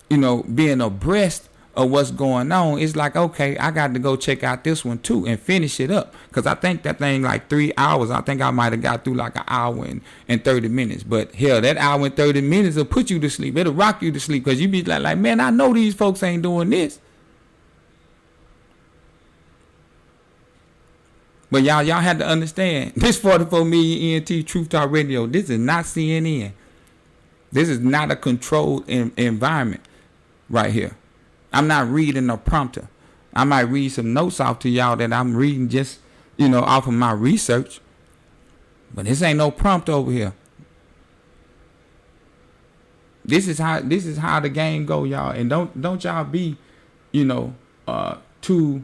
being abreast of what's going on, it's like, okay, I got to go check out this one too and finish it up, because I think that thing like 3 hours. I think I might have got through like an hour and 30 minutes. But hell, that hour and 30 minutes will put you to sleep. It'll rock you to sleep, because you be like, man, I know these folks ain't doing this. But y'all had to understand, this 44 Million ENT Truth Talk Radio, this is not CNN. This is not a controlled environment right here. I'm not reading a prompter. I might read some notes off to y'all that I'm reading just, off of my research. But this ain't no prompt over here. This is how the game go, y'all. And don't y'all be, too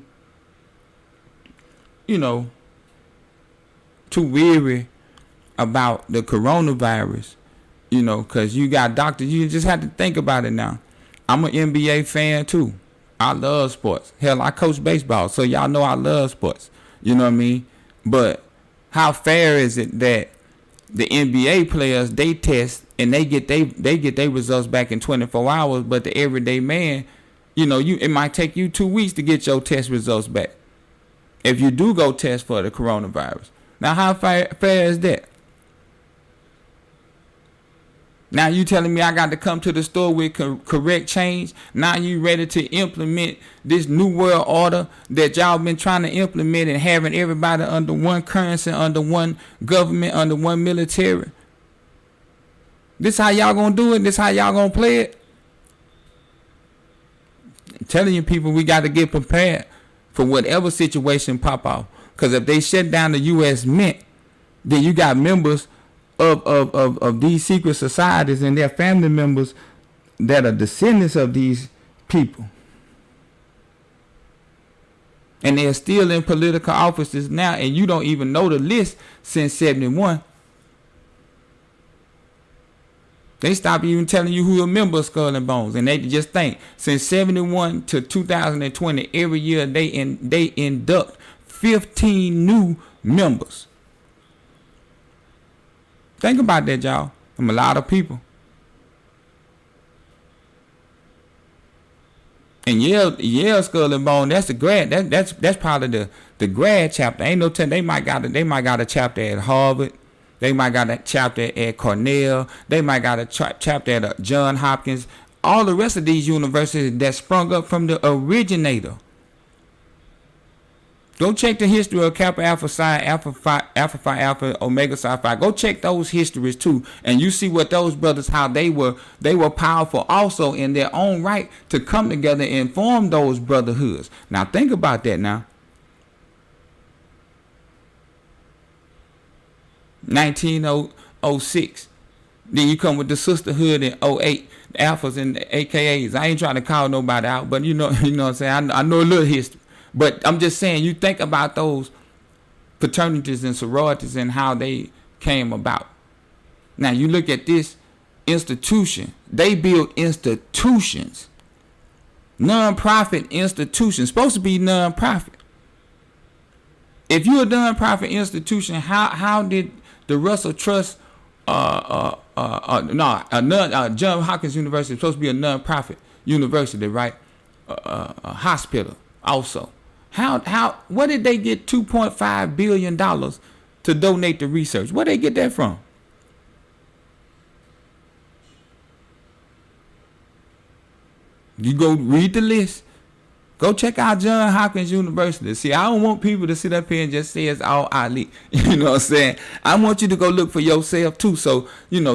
weary about the coronavirus, because you got doctors. You just have to think about it now. I'm an NBA fan too. I love sports. Hell, I coach baseball, so y'all know I love sports. You know what I mean? But how fair is it that the NBA players, they test and they get their results back in 24 hours, but the everyday man, it might take you 2 weeks to get your test results back if you do go test for the coronavirus. Now, how fair is that? Now you telling me I got to come to the store with correct change? Now you ready to implement this new world order that y'all been trying to implement, and having everybody under one currency, under one government, under one military? This how y'all gonna do it? This how y'all gonna play it? I'm telling you, people, we got to get prepared for whatever situation pop off. Because if they shut down the U.S. Mint, then you got members of these secret societies and their family members that are descendants of these people. And they're still in political offices now, and you don't even know the list since 71. They stop even telling you who a member of Skull and Bones, and they just think since 71 to 2020, every year they induct 15 new members. Think about that, y'all. I'm a lot of people. And Yale Skull and Bone, that's the grad. That's probably the grad chapter. Ain't no telling. They might got a chapter at Harvard. They might got a chapter at Cornell. They might got a chapter at John Hopkins. All the rest of these universities that sprung up from the originator. Go check the history of Kappa Alpha Psi, Alpha Phi, Alpha Phi Alpha, Omega Psi Phi. Go check those histories too, and you see what those brothers, how they were powerful also in their own right to come together and form those brotherhoods. Now think about that now. 1906. Then you come with the sisterhood in 08, the Alphas and the AKAs. I ain't trying to call nobody out, but you know what I'm saying. I know a little history. But I'm just saying, you think about those fraternities and sororities and how they came about. Now, you look at this institution. They build institutions. Non-profit institutions. Supposed to be non-profit. If you're a non-profit institution, how did the Russell Trust, John Hopkins University is supposed to be a non-profit university, right? A hospital also. Where did they get $2.5 billion to donate to research? Where did they get that from? You go read the list. Go check out John Hopkins University. See, I don't want people to sit up here and just say it's all Ali. You know what I'm saying? I want you to go look for yourself too. So,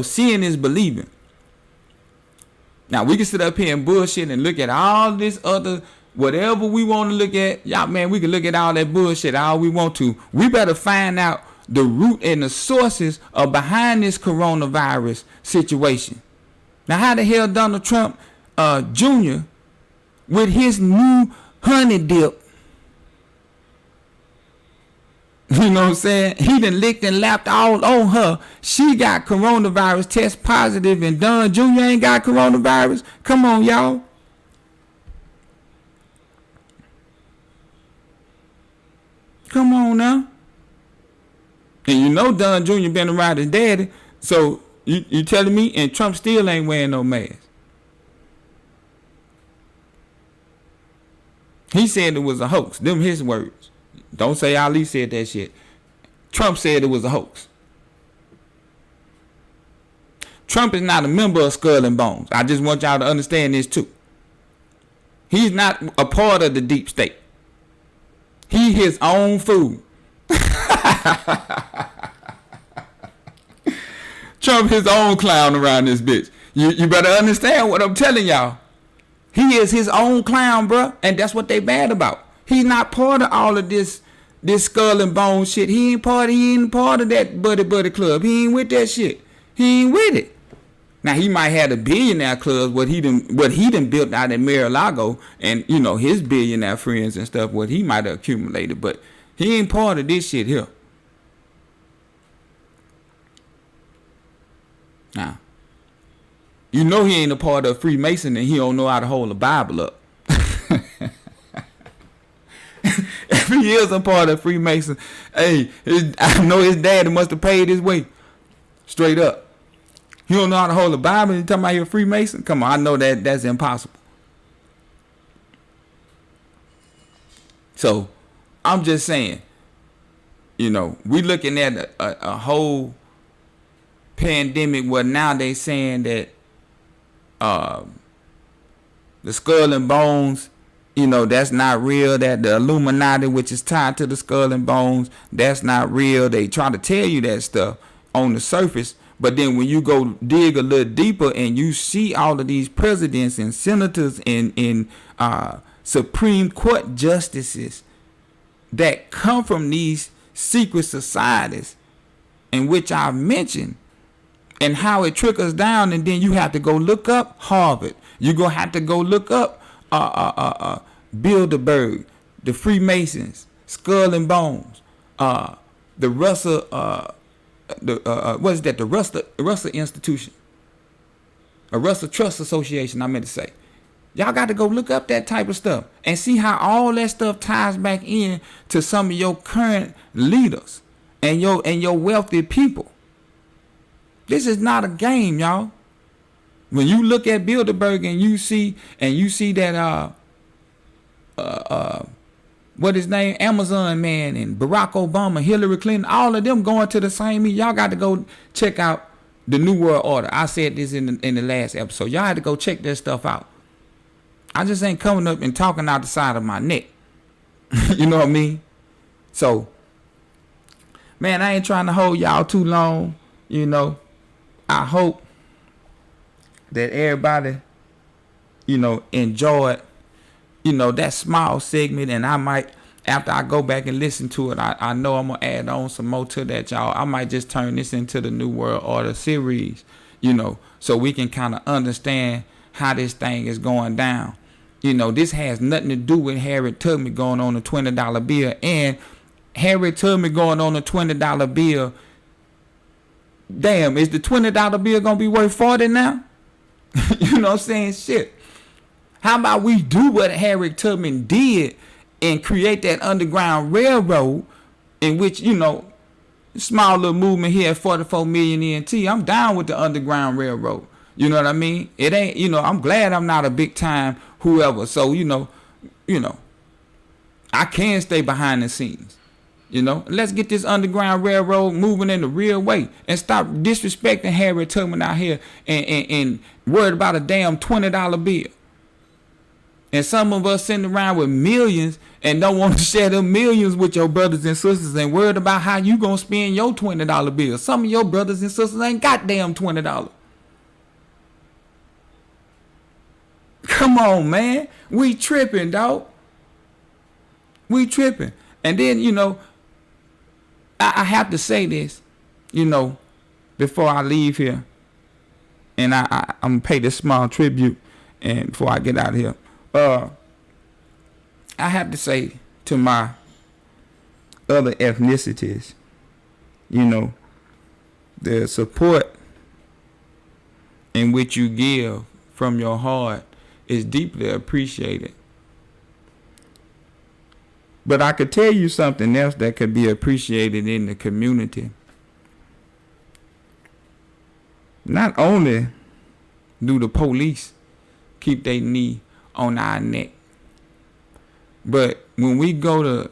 seeing is believing. Now, we can sit up here and bullshit and look at all this other whatever we want to look at. Y'all, man, we can look at all that bullshit all we want to. We better find out the root and the sources of behind this coronavirus situation. Now, how the hell Donald Trump Jr. with his new honey dip, you know what I'm saying? He done licked and lapped all on her. She got coronavirus, test positive, and Don Jr. ain't got coronavirus. Come on, y'all. Come on now. And Don Jr. been around his daddy. So you telling me, and Trump still ain't wearing no mask. He said it was a hoax. Them his words. Don't say Ali said that shit. Trump said it was a hoax. Trump is not a member of Skull and Bones. I just want y'all to understand this too. He's not a part of the deep state. He his own fool. Trump his own clown around this bitch. You better understand what I'm telling y'all. He is his own clown, bruh. And that's what they bad about. He's not part of all of this Skull and Bones shit. He ain't part of that buddy club. He ain't with that shit. He ain't with it. Now he might have the billionaire clubs, what he done built out in Mar-a-Lago, and his billionaire friends and stuff, what he might have accumulated, but he ain't part of this shit here. Now, he ain't a part of Freemason, and he don't know how to hold the Bible up. If he is a part of Freemason, hey, I know his daddy must have paid his way. Straight up. You don't know how to hold the Bible and you talking about you're a Freemason? Come on, I know that's impossible. So, I'm just saying, we looking at a whole pandemic where now they saying that the Skull and Bones, that's not real, that the Illuminati, which is tied to the Skull and Bones, that's not real. They try to tell you that stuff on the surface. But then when you go dig a little deeper and you see all of these presidents and senators and Supreme Court justices that come from these secret societies in which I've mentioned and how it trickles down, and then you have to go look up Harvard. You're going to have to go look up Bilderberg, the Freemasons, Skull and Bones, the Russell... the Russell Institution, a Russell Trust Association, I meant to say. Y'all got to go look up that type of stuff and see how all that stuff ties back in to some of your current leaders and your wealthy people. This is not a game, y'all. When you look at Bilderberg and you see that what his name, Amazon man, and Barack Obama, Hillary Clinton, all of them going to the same meeting. Y'all got to go check out the New World Order. I said this in the last episode. Y'all had to go check that stuff out. I just ain't coming up and talking out the side of my neck. You know what I mean? So, man, I ain't trying to hold y'all too long. You know, I hope that everybody, you know, enjoyed, you know, that small segment. And I might, after I go back and listen to it, I know I'm going to add on some more to that, y'all. I might just turn this into the New World Order series, you know, so we can kind of understand how this thing is going down. You know, this has nothing to do with Harriet Tubman going on a $20 bill. And Harriet Tubman going on a $20 bill. Damn, is the $20 bill going to be worth 40 now? You know what I'm saying? Shit. How about we do what Harriet Tubman did and create that Underground Railroad, in which, you know, small little movement here at 44MillionENT. I'm down with the Underground Railroad. You know what I mean? It ain't, you know, I'm glad I'm not a big time whoever. So, you know, I can stay behind the scenes. You know, let's get this Underground Railroad moving in the real way and stop disrespecting Harriet Tubman out here and worried about a damn $20 bill. And some of us sitting around with millions and don't want to share them millions with your brothers and sisters and worried about how you gonna spend your $20 bill. Some of your brothers and sisters ain't got damn $20. Come on, man. We tripping, dog. We tripping. And then, you know, I have to say this, you know, before I leave here. And I'm going to pay this small tribute and before I get out of here. I have to say to my other ethnicities, you know, the support in which you give from your heart is deeply appreciated. But I could tell you something else that could be appreciated in the community. Not only do the police keep their knee on our neck, but when we go to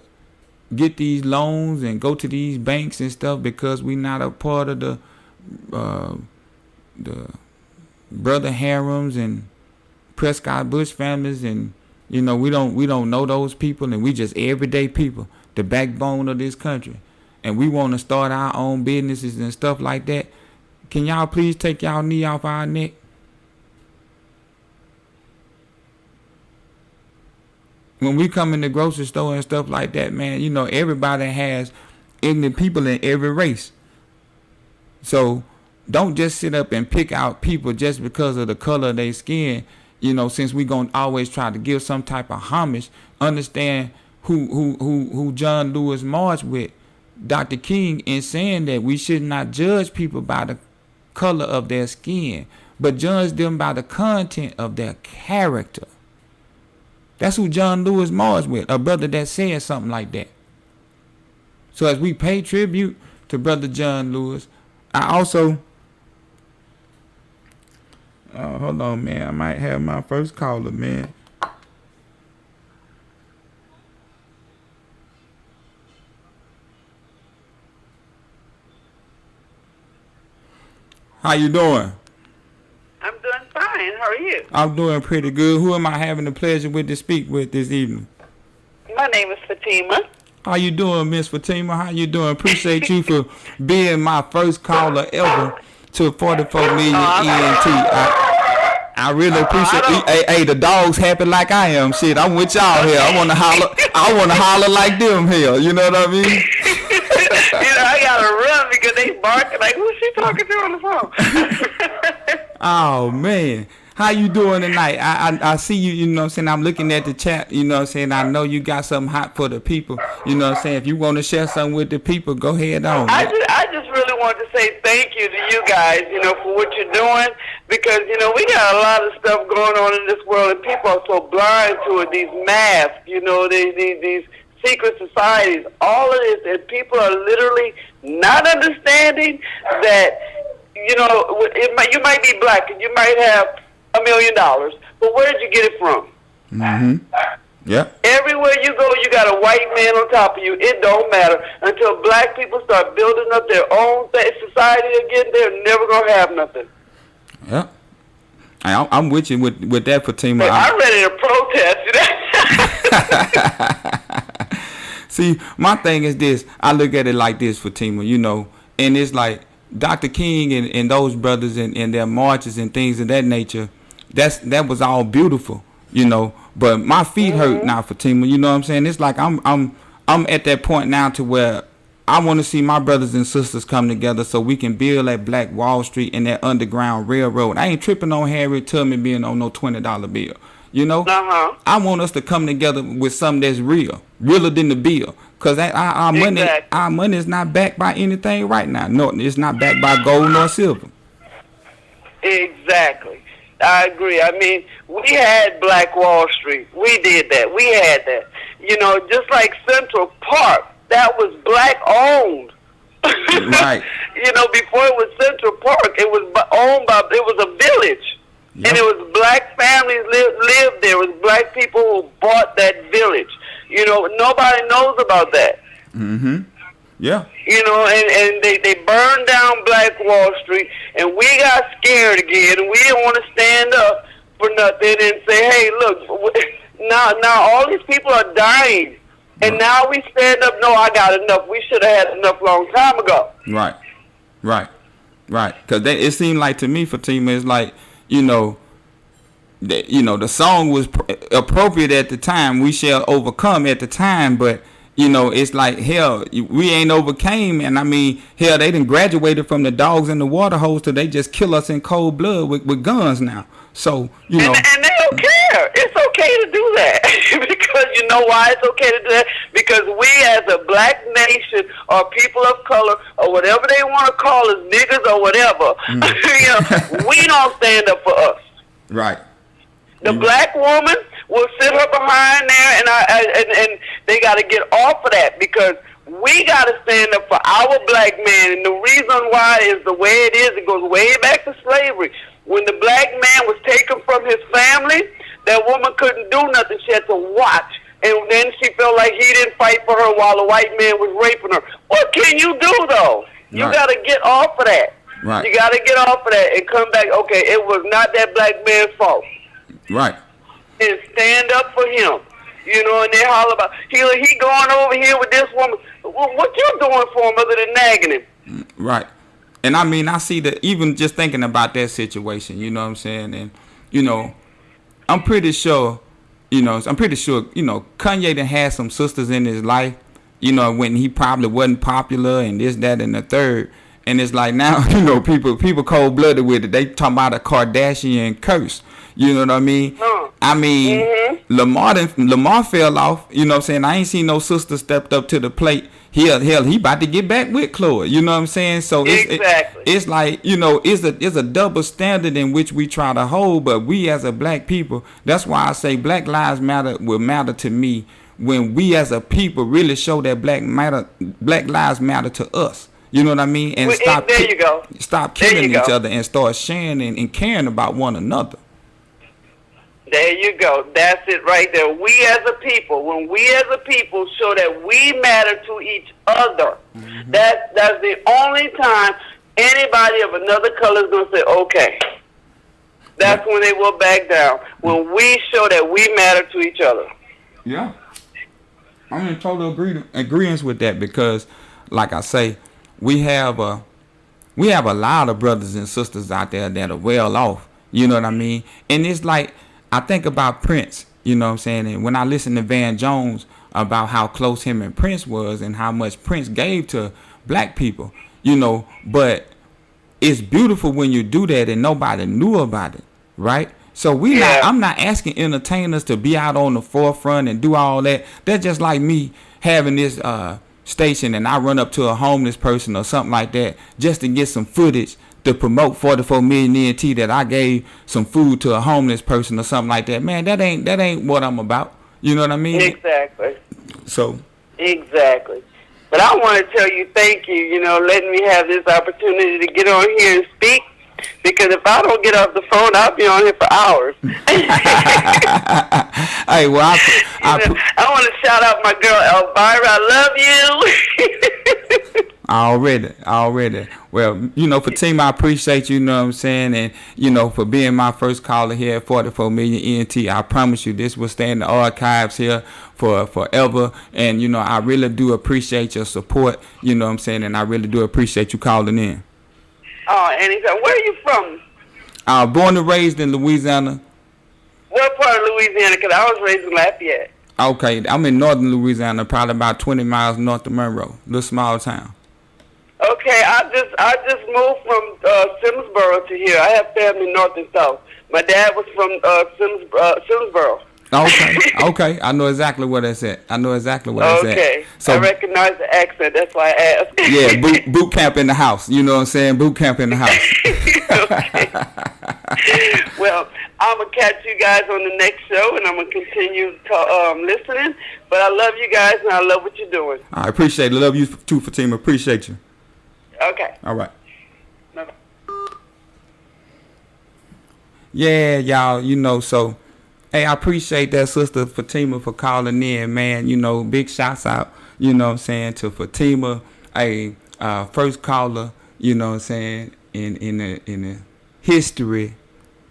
get these loans and go to these banks and stuff because we not a part of the brother harems and Prescott Bush families, and you know we don't know those people, and we just everyday people, the backbone of this country, and we want to start our own businesses and stuff like that. Can y'all please take y'all knee off our neck? When we come in the grocery store and stuff like that, man, you know, everybody has ignorant people in every race. So don't just sit up and pick out people just because of the color of their skin. You know, since we gonna always try to give some type of homage, understand who John Lewis marched with, Dr. King, in saying that we should not judge people by the color of their skin, but judge them by the content of their character. That's who John Lewis marched with, a brother that said something like that. So as we pay tribute to Brother John Lewis, I also, hold on, man, I might have my first caller, man. How you doing? I'm doing fine. How are you? I'm doing pretty good. Who am I having the pleasure with to speak with this evening? My name is Fatima. How you doing, Miss Fatima? How you doing? Appreciate you for being my first caller ever to 44 Million ENT. I really appreciate it. Hey, the dogs happy like I am. Shit, I'm with y'all here. I wanna holler like them here. You know what I mean? I gotta run because they barking like, who's she talking to on the phone? Oh man, how you doing tonight? I see you. You know what I'm saying? I'm looking at the chat. You know what I'm saying? I know you got something hot for the people. You know what I'm saying? If you want to share something with the people, go ahead on. I just really want to say thank you to you guys, you know, for what you're doing, because, you know, we got a lot of stuff going on in this world and people are so blind to it. These masks, you know, these secret societies, all of this, and people are literally not understanding that you know, you might be black and you might have $1 million, but where did you get it from? Mm-hmm. Yep. Everywhere you go, you got a white man on top of you. It don't matter until black people start building up their own society again. They're never gonna have nothing. Yep. I'm with you with that, Fatima. I'm ready to protest. See, my thing is this. I look at it like this, Fatima. You know, and it's like Dr. King and those brothers and their marches and things of that nature. That was all beautiful, you know. But my feet hurt now, Fatima. You know what I'm saying? It's like I'm at that point now to where I want to see my brothers and sisters come together so we can build that Black Wall Street and that Underground Railroad. I ain't tripping on Harriet Tubman being on no $20 bill. You know? I want us to come together with something that's real, realer than the bill. Because our money is not backed by anything right now. No, it's not backed by gold nor silver. Exactly. I agree. I mean, we had Black Wall Street. We did that. We had that. You know, just like Central Park, that was black owned. Right. You know, before it was Central Park, it was owned by, it was a village. Yep. And it was black families lived there. It was black people who bought that village. You know, nobody knows about that. Mm-hmm. Yeah. You know, and they burned down Black Wall Street, and we got scared again, and we didn't want to stand up for nothing and say, hey, look, now all these people are dying, and now we stand up, no, I got enough. We should have had enough long time ago. Right. Because it seemed like to me, Fatima, it's like, you know, the song was appropriate at the time. We shall overcome at the time, but you know, it's like, hell, we ain't overcame. And I mean, hell, they done graduated from the dogs in the water hose to they just kill us in cold blood with guns now. So, you know. And they don't care. It's okay to do that. Because you know why it's okay to do that? Because we as a black nation or people of color or whatever they want to call us, niggas or whatever, you know, we don't stand up for us. Right. The black woman will sit her behind there, and they got to get off of that because we got to stand up for our black man. And the reason why is the way it is. It goes way back to slavery. When the black man was taken from his family, that woman couldn't do nothing. She had to watch. And then she felt like he didn't fight for her while the white man was raping her. What can you do, though? You got to get off of that. Right. You got to get off of that and come back. Okay, it was not that black man's fault. Right. And stand up for him. You know, and they holler about, he going over here with this woman. What you doing for him other than nagging him? Right. And I mean, I see that even just thinking about that situation, you know what I'm saying? And, you know, I'm pretty sure, you know, Kanye done had some sisters in his life, you know, when he probably wasn't popular and this, that, and the third. And it's like now, you know, people cold-blooded with it. They talking about a Kardashian curse. You know what I mean? I mean, Lamar fell off. You know what I'm saying? I ain't seen no sister stepped up to the plate. Hell, he about to get back with Chloe. You know what I'm saying? So it's like, you know, it's a double standard in which we try to hold. But we as a black people, that's why I say Black Lives Matter will matter to me when we as a people really show that Black Lives Matter to us. You know what I mean? And stop killing each other and start sharing and caring about one another. There you go. That's it right there. We as a people, when we as a people show that we matter to each other, that's the only time anybody of another color is going to say, okay. That's when they will back down. When we show that we matter to each other. Yeah. I'm in total agreement with that because, like I say, we have a lot of brothers and sisters out there that are well off. You know what I mean? And it's like, I think about Prince, you know what I'm saying? And when I listen to Van Jones about how close him and Prince was and how much Prince gave to black people, you know, but it's beautiful when you do that and nobody knew about it, right? So I'm not asking entertainers to be out on the forefront and do all that. That's just like me having this station and I run up to a homeless person or something like that just to get some footage to promote 44MillionENT that I gave some food to a homeless person or something like that. Man, that ain't what I'm about. You know what I mean? Exactly. So. Exactly. But I want to tell you thank you, letting me have this opportunity to get on here and speak. Because if I don't get off the phone, I'll be on here for hours. Hey, well, I want to shout out my girl Elvira. I love you. Already. Well, Fatima, I appreciate you, know what I'm saying, and, for being my first caller here at 44 Million ENT. I promise you this will stay in the archives here for forever. And, I really do appreciate your support, you know what I'm saying, and I really do appreciate you calling in. Oh, anytime. Where are you from? Born and raised in Louisiana. What part of Louisiana? Because I was raised in Lafayette. Okay, I'm in northern Louisiana, probably about 20 miles north of Monroe, little small town. Okay, I just moved from Simsboro to here. I have family north and south. My dad was from Simsboro. Okay. I know exactly where that's at. Okay. So I recognize the accent. That's why I asked. Yeah, boot camp in the house. You know what I'm saying? Boot camp in the house. Okay. Well, I'm going to catch you guys on the next show, and I'm going to continue listening. But I love you guys, and I love what you're doing. I appreciate it. Love you too, Fatima. Appreciate you. Okay. All right. Bye-bye. Yeah, y'all, so, hey, I appreciate that Sister Fatima for calling in, man. Big shouts out, you know what I'm saying, to Fatima, first caller, you know what I'm saying, in the history,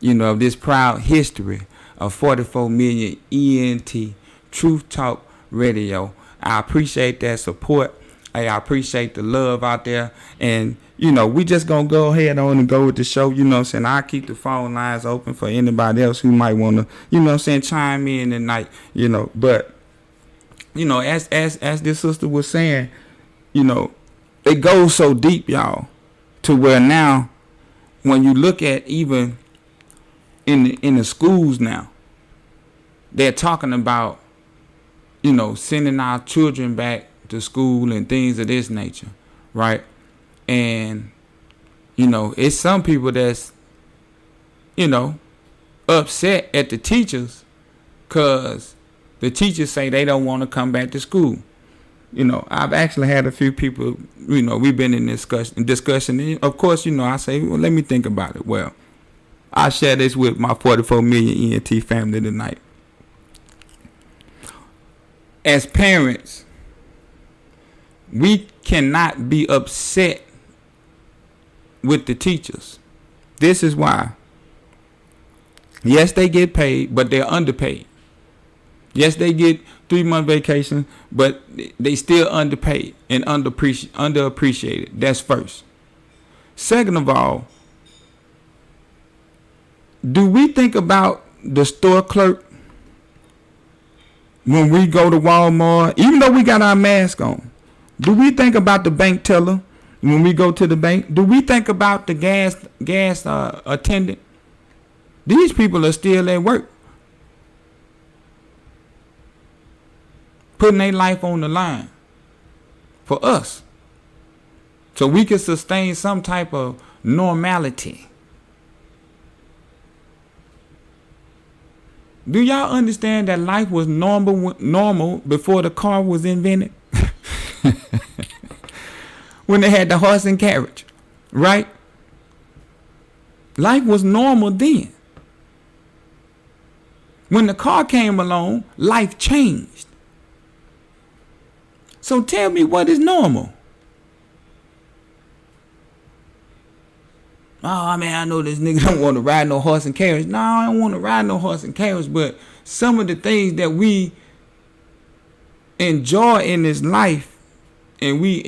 of this proud history of 44 Million ENT Truth Talk Radio. I appreciate that support. Hey, I appreciate the love out there. And, we just going to go ahead on and go with the show. You know what I'm saying? I'll keep the phone lines open for anybody else who might want to, you know what I'm saying, chime in tonight, But, as this sister was saying, it goes so deep, y'all, to where now when you look at even in the schools now, they're talking about, sending our children back to school and things of this nature, right? And it's some people that's upset at the teachers because the teachers say they don't want to come back to school. I've actually had a few people, we've been in discussion, and of course, I say, well, let me think about it. Well, I share this with my 44 Million ENT family tonight. As parents, we cannot be upset with the teachers. This is why. Yes, they get paid, but they're underpaid. Yes, they get 3-month vacation, but they still underpaid and underappreciated. That's first. Second of all, do we think about the store clerk when we go to Walmart, even though we got our mask on? Do we think about the bank teller when we go to the bank? Do we think about the gas attendant? These people are still at work, putting their life on the line for us, so we can sustain some type of normality. Do y'all understand that life was normal before the car was invented? When they had the horse and carriage, right? Life was normal then. When the car came along, life changed. So tell me, what is normal? Oh, man, I know this nigga don't want to ride no horse and carriage. No, I don't want to ride no horse and carriage, but some of the things that we enjoy in this life, and we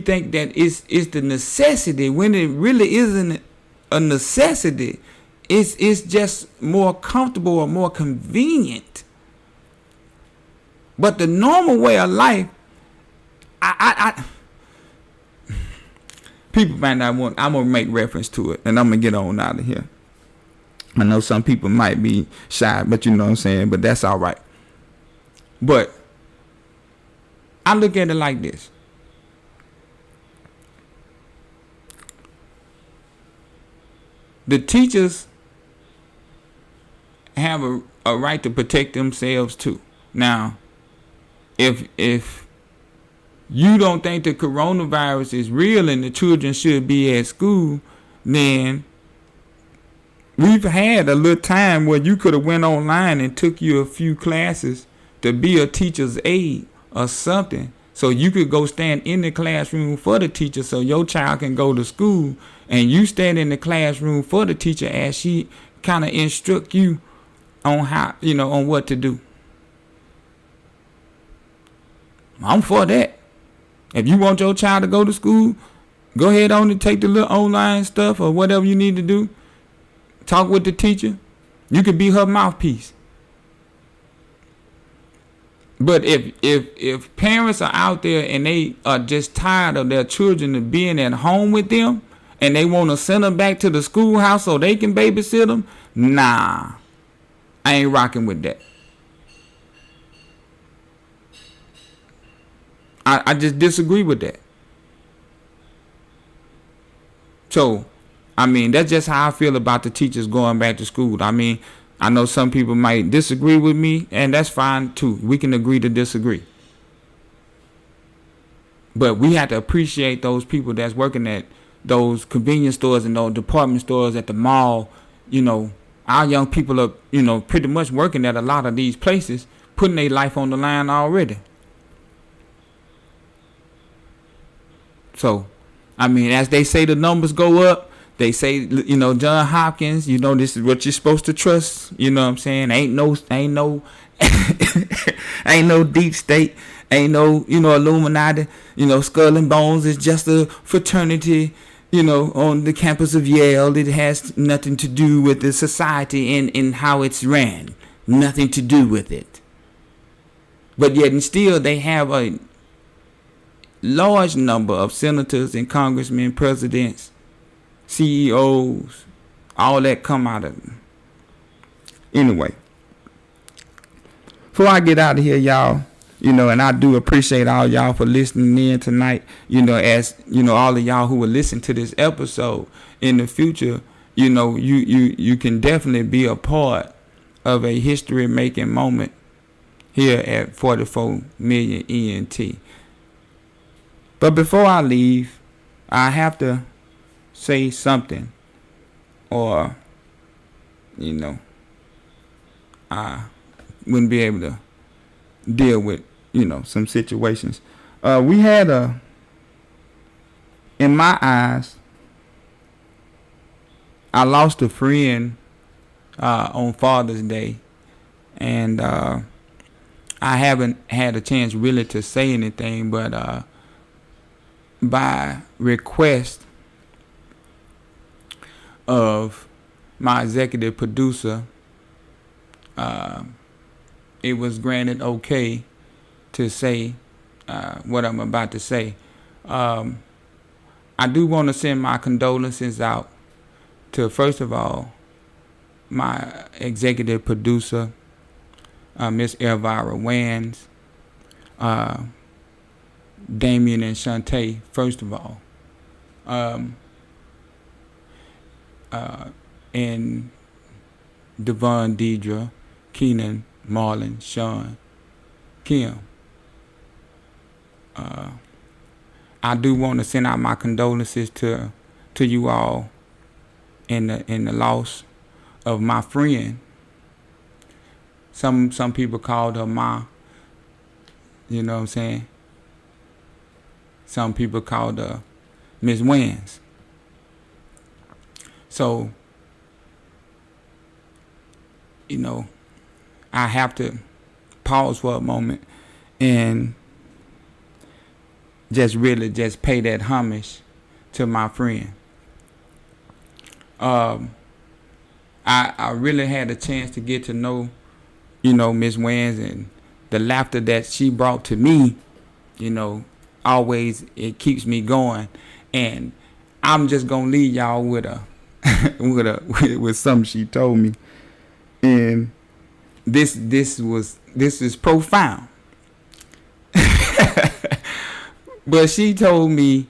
think that it's the necessity, when it really isn't a necessity. It's just more comfortable or more convenient. But the normal way of life, people might not want. I'm gonna make reference to it, and I'm gonna get on out of here. I know some people might be shy, but you know what I'm saying. But that's all right. But I look at it like this. The teachers have a right to protect themselves too. Now, if you don't think the coronavirus is real and the children should be at school, then we've had a little time where you could have went online and took you a few classes to be a teacher's aide or something, so you could go stand in the classroom for the teacher so your child can go to school, and you stand in the classroom for the teacher as she kind of instruct you on how, on what to do. I'm for that. If you want your child to go to school, go ahead on and take the little online stuff or whatever you need to do. Talk with the teacher. You could be her mouthpiece. But if parents are out there and they are just tired of their children being at home with them and they want to send them back to the schoolhouse so they can babysit them, nah, I ain't rocking with that. I just disagree with that. So, that's just how I feel about the teachers going back to school. I know some people might disagree with me, and that's fine too. We can agree to disagree. But we have to appreciate those people that's working at those convenience stores and those department stores at the mall. Our young people are, pretty much working at a lot of these places, putting their life on the line already. So, as they say the numbers go up, they say, John Hopkins, this is what you're supposed to trust. You know what I'm saying? Ain't no ain't no deep state, ain't no, Illuminati, Skull and Bones is just a fraternity, on the campus of Yale. It has nothing to do with the society and how it's ran. Nothing to do with it. But yet and still they have a large number of senators and congressmen, presidents, CEOs, all that come out of them. Anyway, before I get out of here, y'all, and I do appreciate all y'all for listening in tonight, as, all of y'all who will listen to this episode in the future, you can definitely be a part of a history-making moment here at 44 Million ENT. But before I leave, I have to say something, or, I wouldn't be able to deal with, some situations. We had in my eyes, I lost a friend on Father's Day, and I haven't had a chance really to say anything, but by request of my executive producer, it was granted okay to say what I'm about to say. I do want to send my condolences out to, first of all, my executive producer, Miss Elvira Wans, Damien and Shantae, first of all, and Devon, Deidre, Keenan, Marlon, Sean, Kim. I do want to send out my condolences to you all in the loss of my friend. Some people called her Ma. You know what I'm saying? Some people called her Miss Wans. So, I have to pause for a moment and just pay that homage to my friend. I really had a chance to get to know, Miss Wans, and the laughter that she brought to me, always, it keeps me going. And I'm just gonna leave y'all with with something she told me. And this is profound. But she told me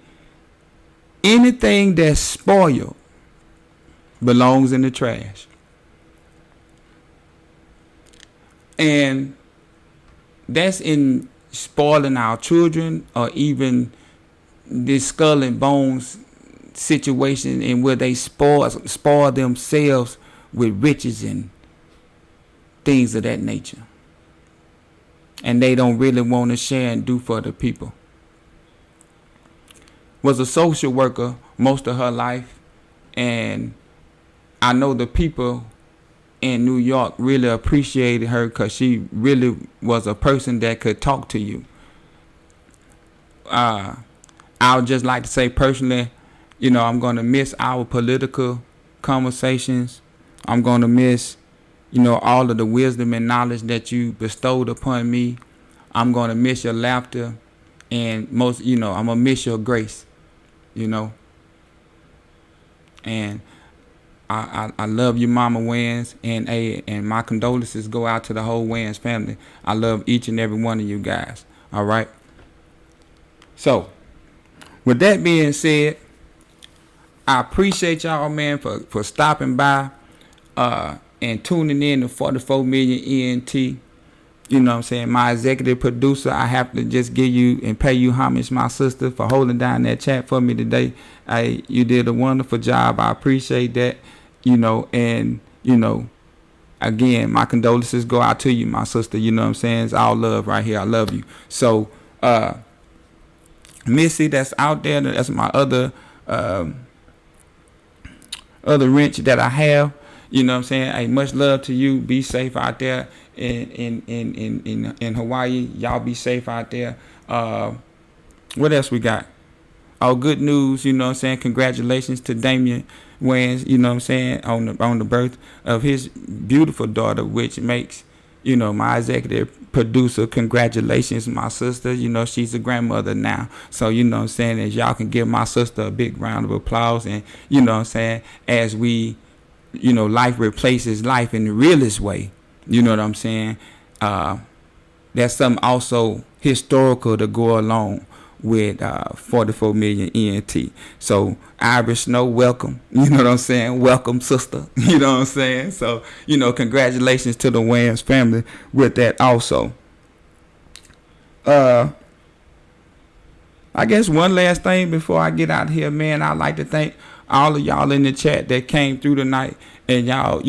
anything that's spoiled belongs in the trash. And that's in spoiling our children, or even this skull and bones situation, and where they spoil themselves with riches and things of that nature, and they don't really want to share and do for the people. Was a social worker most of her life, and I know the people in New York really appreciated her because she really was a person that could talk to you. I would just like to say personally, I'm going to miss our political conversations. I'm going to miss, all of the wisdom and knowledge that you bestowed upon me. I'm going to miss your laughter, and most, I'm going to miss your grace, and I love you, Mama Wayans, and my condolences go out to the whole Wayans family. I love each and every one of you guys. All right. So, with that being said, I appreciate y'all, man, for stopping by and tuning in to 44 Million ENT. You know what I'm saying? My executive producer, I have to just give you and pay you homage, my sister, for holding down that chat for me today. You did a wonderful job. I appreciate that. And again, my condolences go out to you, my sister. You know what I'm saying? It's all love right here. I love you. So, Missy, that's out there, that's my other wrench that I have. You know what I'm saying? Hey, much love to you. Be safe out there in Hawaii. Y'all be safe out there. What else we got? Oh, good news, you know what I'm saying? Congratulations to Damian Wayans, you know what I'm saying, on the birth of his beautiful daughter, which makes, my executive producer, congratulations, my sister. She's a grandmother now. So, you know what I'm saying, as y'all can give my sister a big round of applause. And, you know what I'm saying, as we, life replaces life in the realest way. You know what I'm saying? That's something also historical to go along with 44 Million ENT. So Irish Snow, welcome. You know what I'm saying? Welcome, sister. You know what I'm saying? So, congratulations to the Wayans family with that also. I guess one last thing before I get out of here, man, I'd like to thank all of y'all in the chat that came through tonight, and y'all,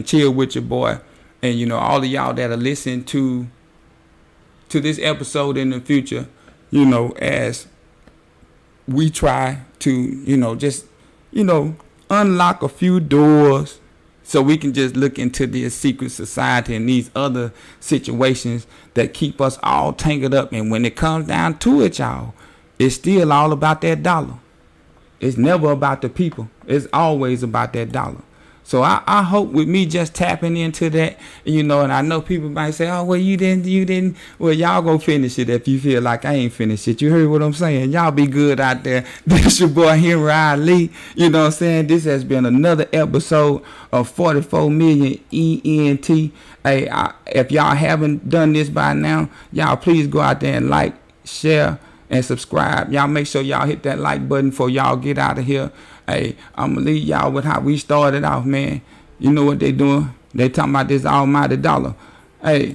chill with your boy, and all of y'all that are listening to this episode in the future, as we try to, just, unlock a few doors so we can just look into this secret society and these other situations that keep us all tangled up. And when it comes down to it, y'all, it's still all about that dollar. It's never about the people. It's always about that dollar. So I hope with me just tapping into that, and I know people might say, oh, well, you didn't. Well, y'all go finish it if you feel like I ain't finished it. You heard what I'm saying? Y'all be good out there. This your boy Henry Ali. You know what I'm saying? This has been another episode of 44 Million ENT. Hey, if y'all haven't done this by now, y'all please go out there and like, share, and subscribe. Y'all make sure y'all hit that like button before y'all get out of here. Hey, I'm going to leave y'all with how we started off, man. You know what they doing? They talking about this almighty dollar. Hey.